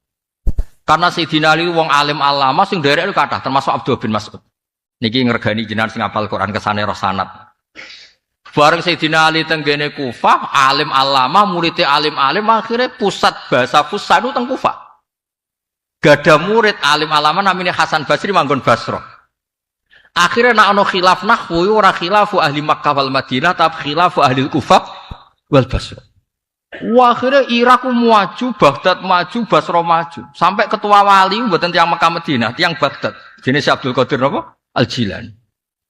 Karena Sayyidina Ali wong alim alama sing derek itu kathah termasuk Abdul bin Mas'ud. Niki ngregani jenengan sing hafal Quran kesane roh sanad. Bareng Sayyidina Ali teng gene Kufah, alim alama, muridé alim-alim, akhirnya pusat bahasa Fushan itu teng Kufah. Gada murid alim alama namanya Hasan Basri manggon Basra. Akhirnya nak ono khilaf nahwu ora khilafu ahli Makkah wal Madinah, tapi khilafu ahli Kufah wal Basra. Wah, akhirnya Irak maju, Baghdad maju, Basra maju. Sampai ketua wali mboten tiyang Makkah Madinah, tiyang Baghdad. Jenenge Abdul Qadir napa? Al-Jilani.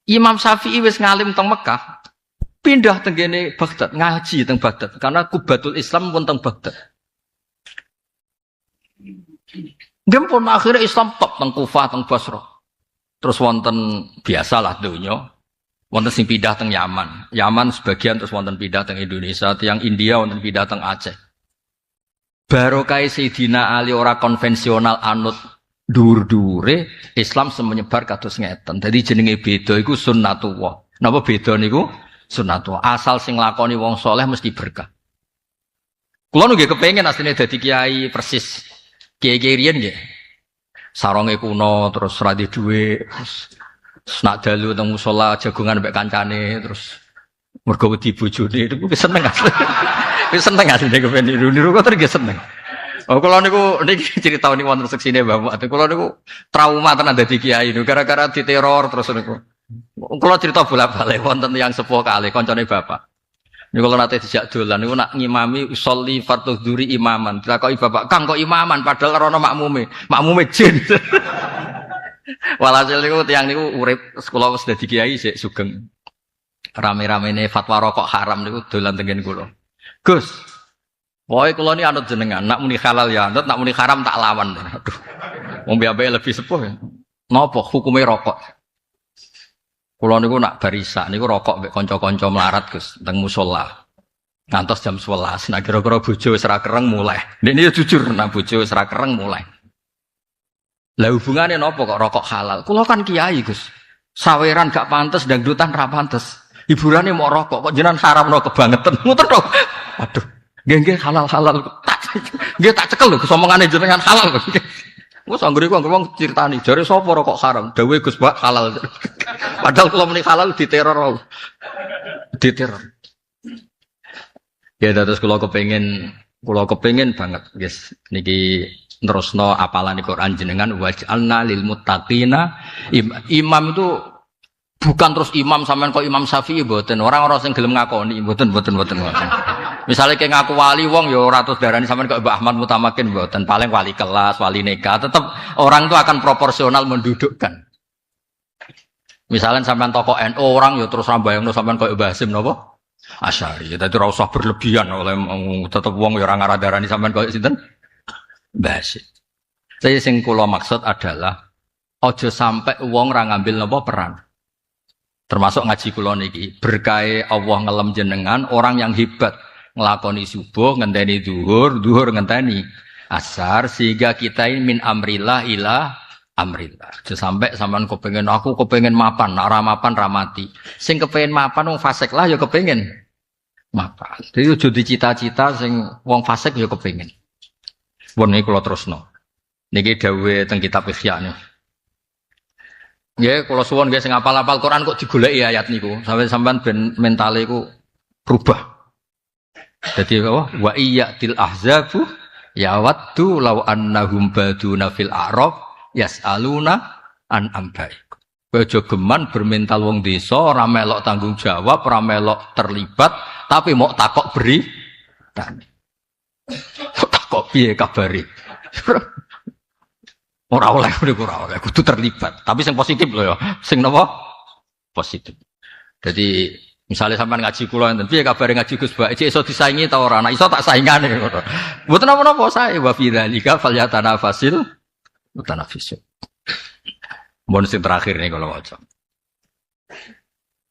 Imam Syafi'i wis ngalim teng Mekah, pindah teng kene Baghdad, ngaji teng Baghdad karena kubatul Islam pun teng Baghdad. Gempon akhirnya Islam top teng Kufah teng Basra. Terus wonten biasalah donya. Wonten sing pindah teng Yaman. Yaman sebagian terus wonten pindah teng Indonesia, tiyang India wonten pindah teng Aceh. Barokah Sayyidina Ali ora konvensional anut dhuwur-dhuwure Islam semenyebar kados ngeten. Dadi jenenge beda iku sunnatullah. Napa beda niku? Sunnatullah. Asal sing lakoni wong soleh mesti berkah. Kula nggih kepengin asline dadi kiai persis. Kiai-kiai riyen nggih. Saronge kuno terus ora duwe dhuwit, nak dalu teng musala jagongan mek kancane terus mergo wedi bojone niku seneng asli. Wis seneng asline kepen niru kok terus seneng. Oh kula niku niki crita niku wonten seksine Bapak. Kula niku trauma tenan dadi kiai niku gara-gara diteror terus niku. Kula cerita bolak-balik wonten yang sepuh kalih kancane Bapak. Ini kalau nanti dijak dolan, itu nak ngimami usolli fardhu dzuri imaman. Dilakoki bapak, Kang kok imaman padahal rono makmume jin. Walhasil niku tiyang niku urip sekolah wis dadi kiai sik sugeng. Rame-ramene fatwa rokok haram niku dolan tengen kula. Gus, pokoke kula ni anut jenengan, nak muni halal ya anut, nak muni haram tak lawan. Aduh. Wong biabe lebih sepuh. Napa hukume rokok? Kula niku nak barisa niku rokok mbek kanca-kanca melarat Gus teng musala. Ngantos jam 11. Nak kira-kira bojo wis ra kereng mulai. Ndekne ya jujur nak bojo wis ra kereng mulai. Lah hubungane napa kok rokok halal? Kula kan kiai Gus. Saweran gak pantes dangdutan ra pantes. Hiburane mau rokok kok jenengan haramno kebangetan. Ngoten to. Waduh. Nggih halal-halal. Nggih tak cekel lho Gus omongane jenengan halal Gus. Wes anggere kok wong critani jare sapa rokok haram? Dawuhe Gus Bak halal. Padahal kalau muni halal diteror. Diteror. Ya terus kula kepengin banget guys niki nerusno apalan Al-Qur'an jenengan waj'alna lil muttaqina imam itu bukan terus imam sampean kok Imam Syafi'i mboten. Orang-orang sing gelem ngakoni mboten. Misale kayak ngaku wali wong ya ora terus darani sampean kok Mbah Ahmad Mutamakin mboten. Paling wali kelas, wali neka, tetap orang itu akan proporsional mendudukkan. Misalnya sampean tokoh NU orang ya terus rambayangno sampean kok Mbah Hasim napa? Asy'ari. Dadi ora usah berlebihan oleh tetep wong ya ora ngaradarani sampean kok sinten? Mbah Hasim. Saya sing kula maksud adalah aja sampai wong ora ngambil napa peran. Termasuk ngaji kula niki berkahe Allah ngelem jenengan orang yang hebat nglakoni subuh ngenteni zuhur ngenteni asar sehingga kita ini min amrillah ila amrillah. Sampai sampean aku kepengin mapan, nak ora mapan ra mati. Sing kepengin mapan wong fasik lah ya kepengin mapan. Jadi aja dicita-cita sing wong fasik ya kepengin. Pun niki kula terusno. Niki dawuhe teng kitab Ihya niku. Nggih, kula suwun nggih sing apal-apal Quran kok digoleki ayat niku. Sampai sampean ben mentale iku berubah. Jadi wa iyyatil ahzabu ya waddu law annahum baduna fil a'raf yas'aluna an ambaik. Kowe aja geman bermental wong desa ora melok tanggung jawab, ora melok terlibat, tapi mau takok beri dan takok piye kabare. Ora oleh kudu terlibat. Tapi sing positif lho ya. Sing napa? Positif. Jadi misalnya sampean ngaji kula enten piye kabare ngaji Gus Bak iki iso disaingi ta ora? Nek iso tak saingane ngono. Mboten napa-napa sae wa fi dzalika falyatanafasil mutanafisun. Mun sing terakhir nih kalau waca.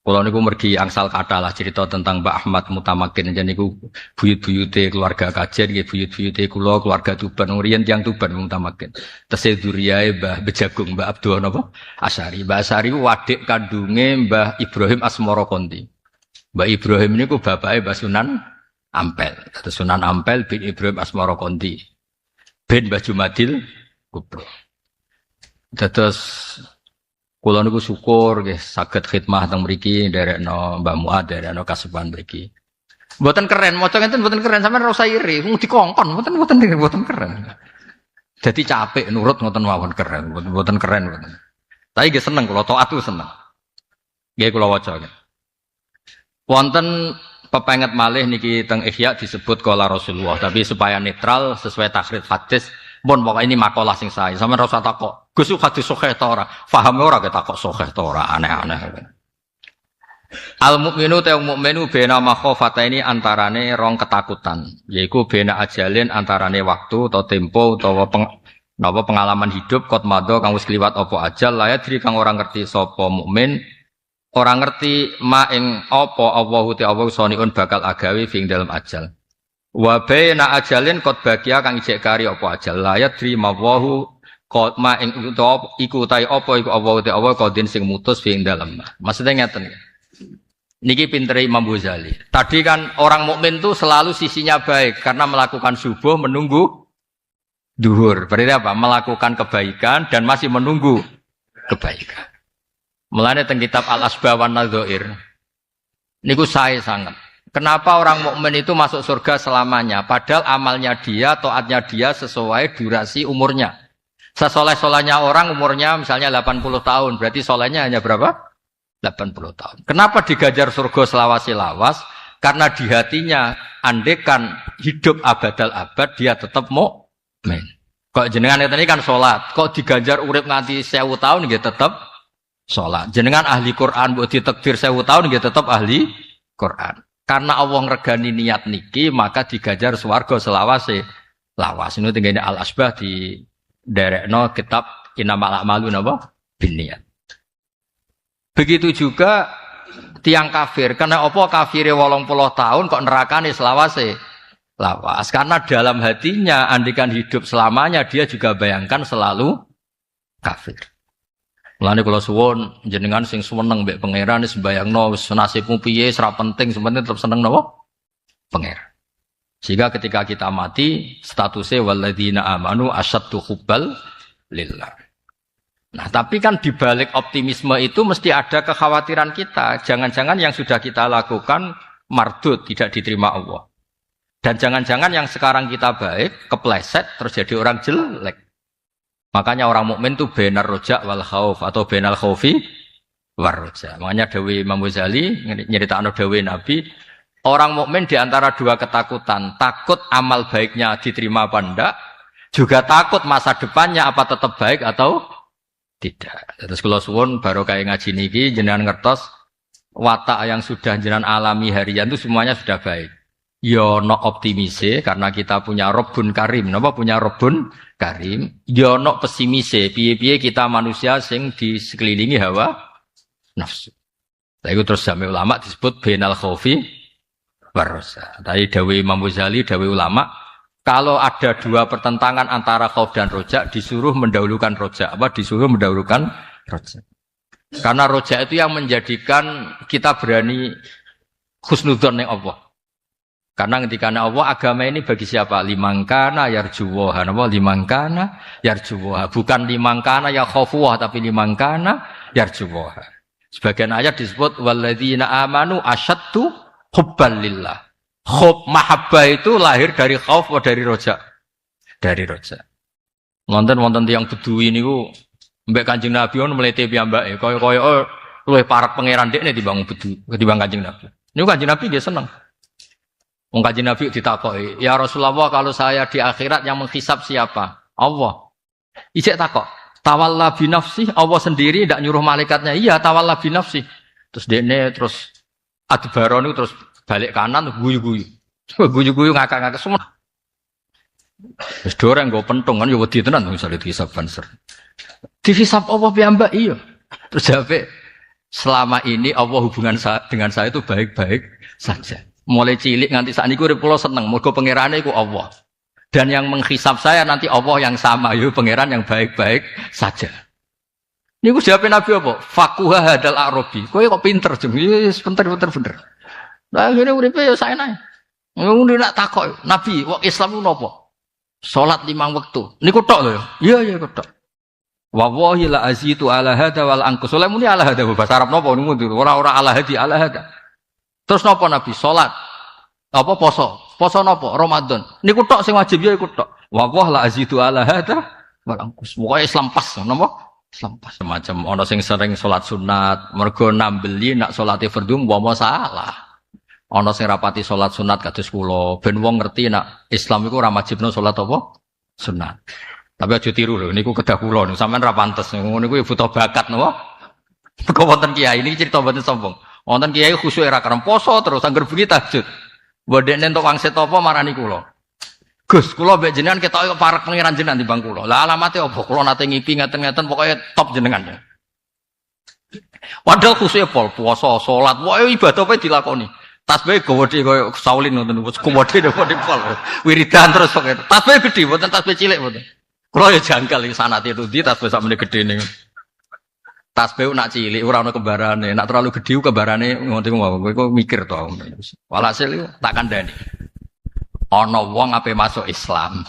Kula niku mergi angsal kathah lah cerita tentang Mbak Ahmad Mutamakin jen niku buyut-buyute keluarga Kajen nggih buyut-buyute kula keluarga Tuban riyen tiyang Tuban Mutamakin. Tesih duriyae Mbah Bejagung Mbah Abdul napa Asy'ari. Mbah Asy'ari ku adik kandunge Mbah Ibrahim Asmara Konti. Mbah Ibrahim niku bapake Mbah Sunan Ampel. Terus Sunan Ampel bin Ibrahim Asmara Konti. Bin Mbah Jumadil Kubro. Terus kula niku syukur nggih saged khidmah teng mriki nderekno Mbah Muad nderekno kasepuhan mriki. Mboten keren, maca ngenten mboten keren, sampeyan ora usah iri, mung dikongkon, mboten keren. Dadi capek nurut ngoten mawon keren, mboten keren mboten. Tapi nggih seneng kula taat ku seneng. Nggih kula waca nggih. Wonten pepenget malih niki teng Ihya disebut qala Rasulullah, tapi supaya netral sesuai takrif hadis. Mun pokoke ini makalah sing sae. Sampeyan ora usah takok. Gus hadis sahih ta ora? Pahame ora ketakok sahih ta ora? Aneh-aneh. Al mukminu ta mukminu bena makhofata ini antarane rong ketakutan, yaiku bena ajalin antarane waktu atau tempo utawa pengalaman hidup kot mado kang wis kliwat apa ajal layat diri kang ora ngerti sapa mukmin, ora ngerti ma ing apa Allahu ta'ala soniun bakal agawe fing dalam ajal. Wa baina ajalin qad baqiya kang ijek kari apa ajal layat diri mawahu qad ma ing iku tai apa iku Allahu ta'ala qadin sing mutus fing dalam. Maksudnya ngeten. Niki pintere Imam Ghazali. Tadi kan orang mukmin tuh selalu sisinya baik karena melakukan subuh menunggu duhur. Berarti apa? Melakukan kebaikan dan masih menunggu kebaikan. Mulane teng kitab Al-Asbah wan Nadzair. Niku sae sangat. Kenapa orang mukmin itu masuk surga selamanya? Padahal amalnya dia, taatnya dia sesuai durasi umurnya. Sesoleh-solehnya orang umurnya misalnya 80 tahun, berarti solehnya hanya berapa? 80 tahun. Kenapa digajar surga selawas-lawas? Karena di hatinya andekan hidup abadal abad dia tetap mukmin. Kok jenengan ini kan sholat, kok diganjar urip nganti 1000 tahun dia tetap sholat. Jenengan ahli Quran, buat ditakdir 1000 tahun dia tetap ahli Quran. Karena Allah ngregani niat niki, maka digajar swarga selawase. Lawas ini tinggalnya Al-Asbah di derekno kitab Innamal A'malu napa binniyat. Begitu juga tiang kafir. Karena apa kafire 80 tahun kok nerakane selawase? Lawas. Karena dalam hatinya andikan hidup selamanya dia juga bayangkan selalu kafir. Mulane kula suwun jenengan sing seneng mbek pangeran wis mbayangno wis nasibmu piye ora penting, sebenarnya tetap seneng napa? Pangeran. Sehingga ketika kita mati statusnya walladzina amanu asyaddu hubbal lillah. Nah, tapi kan di balik optimisme itu mesti ada kekhawatiran kita. Jangan-jangan yang sudah kita lakukan mardud, tidak diterima Allah. Dan jangan-jangan yang sekarang kita baik kepleset terus jadi orang jelek. Makanya orang mukmin itu benar roja wal khauf atau benal khaufi war roja. Makanya Dawi Imam Ghazali nyeritakno Dawi Nabi, orang mukmin di antara dua ketakutan, takut amal baiknya diterima apa enggak, juga takut masa depannya apa tetap baik atau tidak. Terus kula suwun baru kayak ngaji niki jenengan ngertos watak yang sudah jenengan alami harian itu semuanya sudah baik. Yo no optimise karena kita punya Rabbun Karim. Napa punya Rabbun Karim? Yo no pesimise. Piye-piye kita manusia sing disekelilingi hawa nafsu. Lah iku terus jame ulama disebut benal khaufi warosa. Tadi dawuh Imam Ghazali, dawuh ulama, kalau ada dua pertentangan antara khauf dan roja, disuruh mendahulukan roja. Apa disuruh mendahulukan roja? Karena roja itu yang menjadikan kita berani husnudzon ning Allah. Karena ketika Allah agama ini bagi siapa? Limangkana yarjuwaha. Napa limangkana yarjuwaha. Bukan limangkana ya khaufuwah tapi limangkana yarjuwaha. Sebagian ayat disebut walladzina amanu asyaddu hubban lillah. Hub mahabbah itu lahir dari khauf atau dari roja? Dari roja. Wonten tiyang Bedui niku mbek Kanjeng Nabi on mlete piyambake kaya luwih parek pangeran dekne timbang Bedui, ketimbang Kanjeng Nabi. Niku Kanjeng Nabi nggih seneng. Wong Kanjeng Nabi ditakoki, "Ya Rasulullah, kalau saya di akhirat yang menghisab siapa?" Allah. Ijek takok, "Tawalla bi nafsi?" Allah sendiri ndak nyuruh malaikatnya. Iya, tawalla bi nafsi. Terus dekne terus adbaron itu terus balik kanan guyu-guyu. Guyu-guyu ngakak-ngakak semua. Wis doreng nggo pentung kan ya wedi tenan misale dihisab banser. Dihisab Allah piyambak iya. Terus jawabe, "Selama ini Allah hubungan dengan saya itu baik-baik saja." Mulai cilik nganti saat ini urip kula seneng, mergo pangerane iku Allah. Dan yang menghisab saya nanti Allah yang sama, yaitu pangeran yang baik-baik saja. Niku jawab Nabi apa? Fakuha hadal arabi. Kowe kok pinter jeng. Yes, pinter bener. Lah ngene uripe ya saenae. Ngono nak takok, Nabi, kok Islam ku napa? Salat 5 wektu. Niku tok lho ya. Iya tok. Wa wahi la azitu ala hada wal anqus. Oleh muni ala hada bahasa Arab napa niku ora ala hadi ala hada. Terus napa Nabi? Salat. Apa poso? Poso napa? Ramadan. Niku tok sing wajib ya iku tok. Wa la azidu ala hada wal anqus. Pokoke Islam pas napa? Islam pas. Semacam ana sing sering salat sunat, mergo nambeli nak salate fardhu umpama salah. Ana sing rapati salat sunat kados kula, ben wong ngerti nak Islam iku ora wajibno salat apa? Sunat. Tapi aja tiru lho, niku kedah kula niku sampean ra pantes. Ngono niku ya butuh bakat napa? Kok wonten kiai ini cerita mboten sombong. Wonten kiai khusyuk era karep poso terus angger bengi tahajud. Mbok dekne entuk wangsit apa marani kula. Gus, kula mbek jenengan ketok kok parek pangeran jenengan timbang kula. Lah alamate apa? Kula nate ngipi ngeten-ngeten pokoke top jenengan. Padahal khusyuk pol puasa, salat, wae ibadah apa dilakoni. Tasbih gede koyo Saulin ngoten niku. Gede pol. Wiridan terus pokoke. Tasbih gede mboten tasbih cilik mboten. Kula ya janggal iki sanate ndi tasbih sakmene gedene. Tasbih nak cilik ora ono kembarane, nak terlalu gedhe kembarane ngono kowe kok mikir to. Walhasil tak kandhani. Ana wong ape masuk Islam.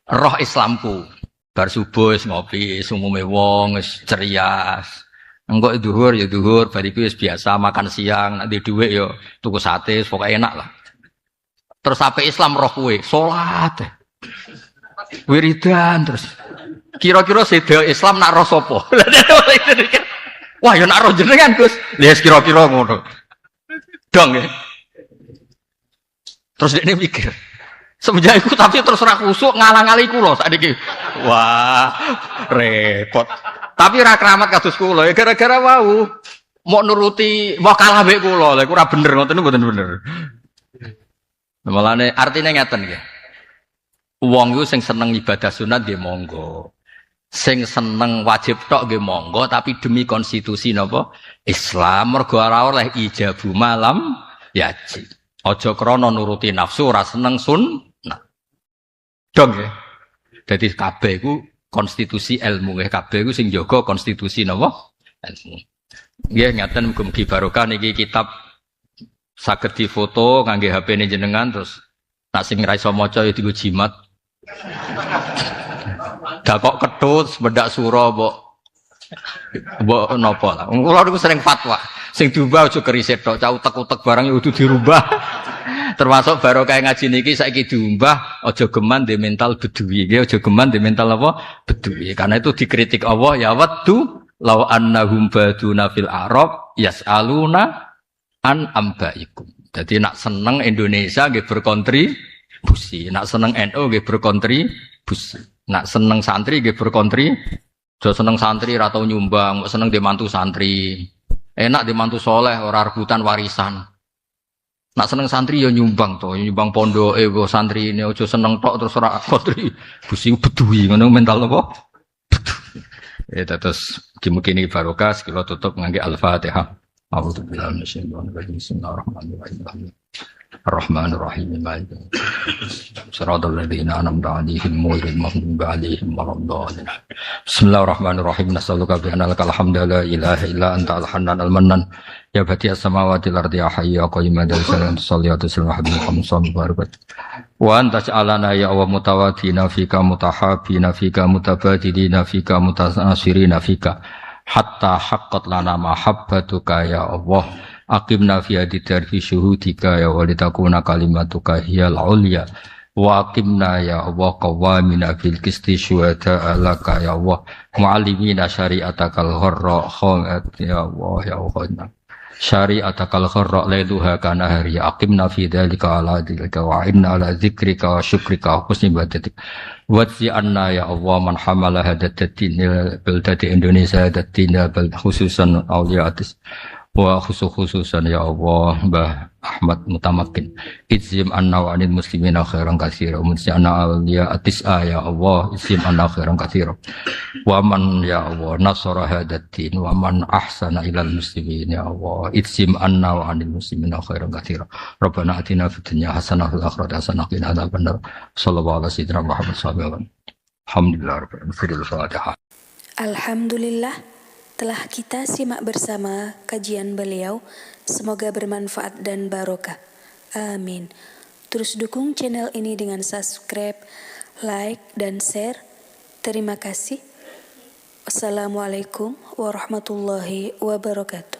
Roh Islamku bar subuh wis ngopi, umume wong wis ceria. Engko zuhur ya zuhur, bariku wis biasa makan siang, nek dhuwit ya tuku sate, pokoke enak lah. Terus ape Islam roh kowe, salat. Wiridan terus. Kira-kira sedaya Islam nak roh sapa? Wah, ya nak roh jenengan, Gus. Lah kira-kira ngono. Dong ya. Terus dia mikir, semenjak itu tapi terus ra kusuk ngalang-aling kula sakniki. Wah, repot. Tapi ra keramat kados kula ya gara-gara wau mau nuruti mau kalah mbek kula. Lha iku ora bener ngoten mboten bener. Malane artine ngeten nggih. Wong iku sing seneng ibadah sunat nggih monggo. Sing seneng wajib tok nggih monggo tapi demi konstitusi napa Islam mergo ora oleh ijabu malam yaji. Aja krana nuruti nafsu ora seneng sunnah. Dong ya. Dadi kabeh iku konstitusi ilmu nggih kabeh iku sing jaga konstitusi napa ilmu. Nggih ngaten mugi barokah niki kitab saged difoto ngangge HP-ne jenengan terus nak sing ra iso maca ya dienggo jimat. Dak kok ketut sebedak sura mbok napa lah. Kula niku sering fatwa. Sing diubah aja keriset tok, cah utek-utek barang ya kudu dirubah. Termasuk barokah ngaji niki saiki diumbah aja geman de mental bedui. Nggih aja geman de mental apa? Bedui. Karena itu dikritik Allah ya waddu law annahum baduna fil arab yasaluna an ambaikum. Jadi nak seneng Indonesia nggih berkontribusi, nak seneng NU nggih berkontribusi. Nak seneng santri nggih berkontribusi. Jo seneng santri ra tau nyumbang, seneng di mantu santri. Enak di mantu soleh ora rebutan warisan. Nak seneng santri ya nyumbang to, nyumbang pondoke go santri ini aja seneng tok terus ora kontribusi bedui ngono mental apa? Terus mungkin ini barokah sekilo tutup ngangge Al-Fatihah. A'udzubillahi minasyaitonir rajim. Bismillahirrahmanirrahim. Ar-Rahmanir-Rahim. Shiratal ladzina an'amta 'alaihim ghairil maghdubi 'alaihim waladdallin. Bismillahirrahmanirrahim. Nas'aluka bi anna lakal hamdu la ilaha illa anta al-hannan al-mannan. Ya badi'as samawati wal ardi ya hayyu ya qayyum ya dzal salatu Muhammad Muhammad wa anta ja'alana ya Allah mutawaddina fika mutahabbina fika mutabadilina fika mutanasirina fika hatta haqqat lana mahabbatuka ya Allah. Aqimna fi hadidar fi syuhudika ya walitakuna kalimatuka hiyal ulya wa aqimna ya Allah qawamina fil qisti syuhada alaka ya Allah mu'allimina syari'atakal gharra khamat ya Allah ya Allah syari'atakal gharra lailuha kana hari aqimna fi dhalika ala dzika wa inna ala dzikrika wa syukrika wa husni ibadatik wajzi anna ya Allah man hamala hadatin bildati Indonesia hadatin bal khususan auliatis wa khususan ya Allah Mbah Ahmad Mutamakin izim anna wa anil muslimina khairan katsira munsi anna awliya atis'a ya Allah izim anna khairan katsira wa man ya Allah nasara hadatin wa man ahsana ilal muslimin ya Allah izim anna wa anil muslimina khairan katsira rabbana atina fid dunya hasanah wa fil akhirati hasanah wa qina adzabannar sallallahu alaihi wasallam Muhammad sallallahu alaihi wasallam alhamdulillah rabbil alamin. Alhamdulillah telah kita simak bersama kajian beliau, semoga bermanfaat dan barokah. Amin. Terus dukung channel ini dengan subscribe, like, dan share. Terima kasih. Wassalamualaikum warahmatullahi wabarakatuh.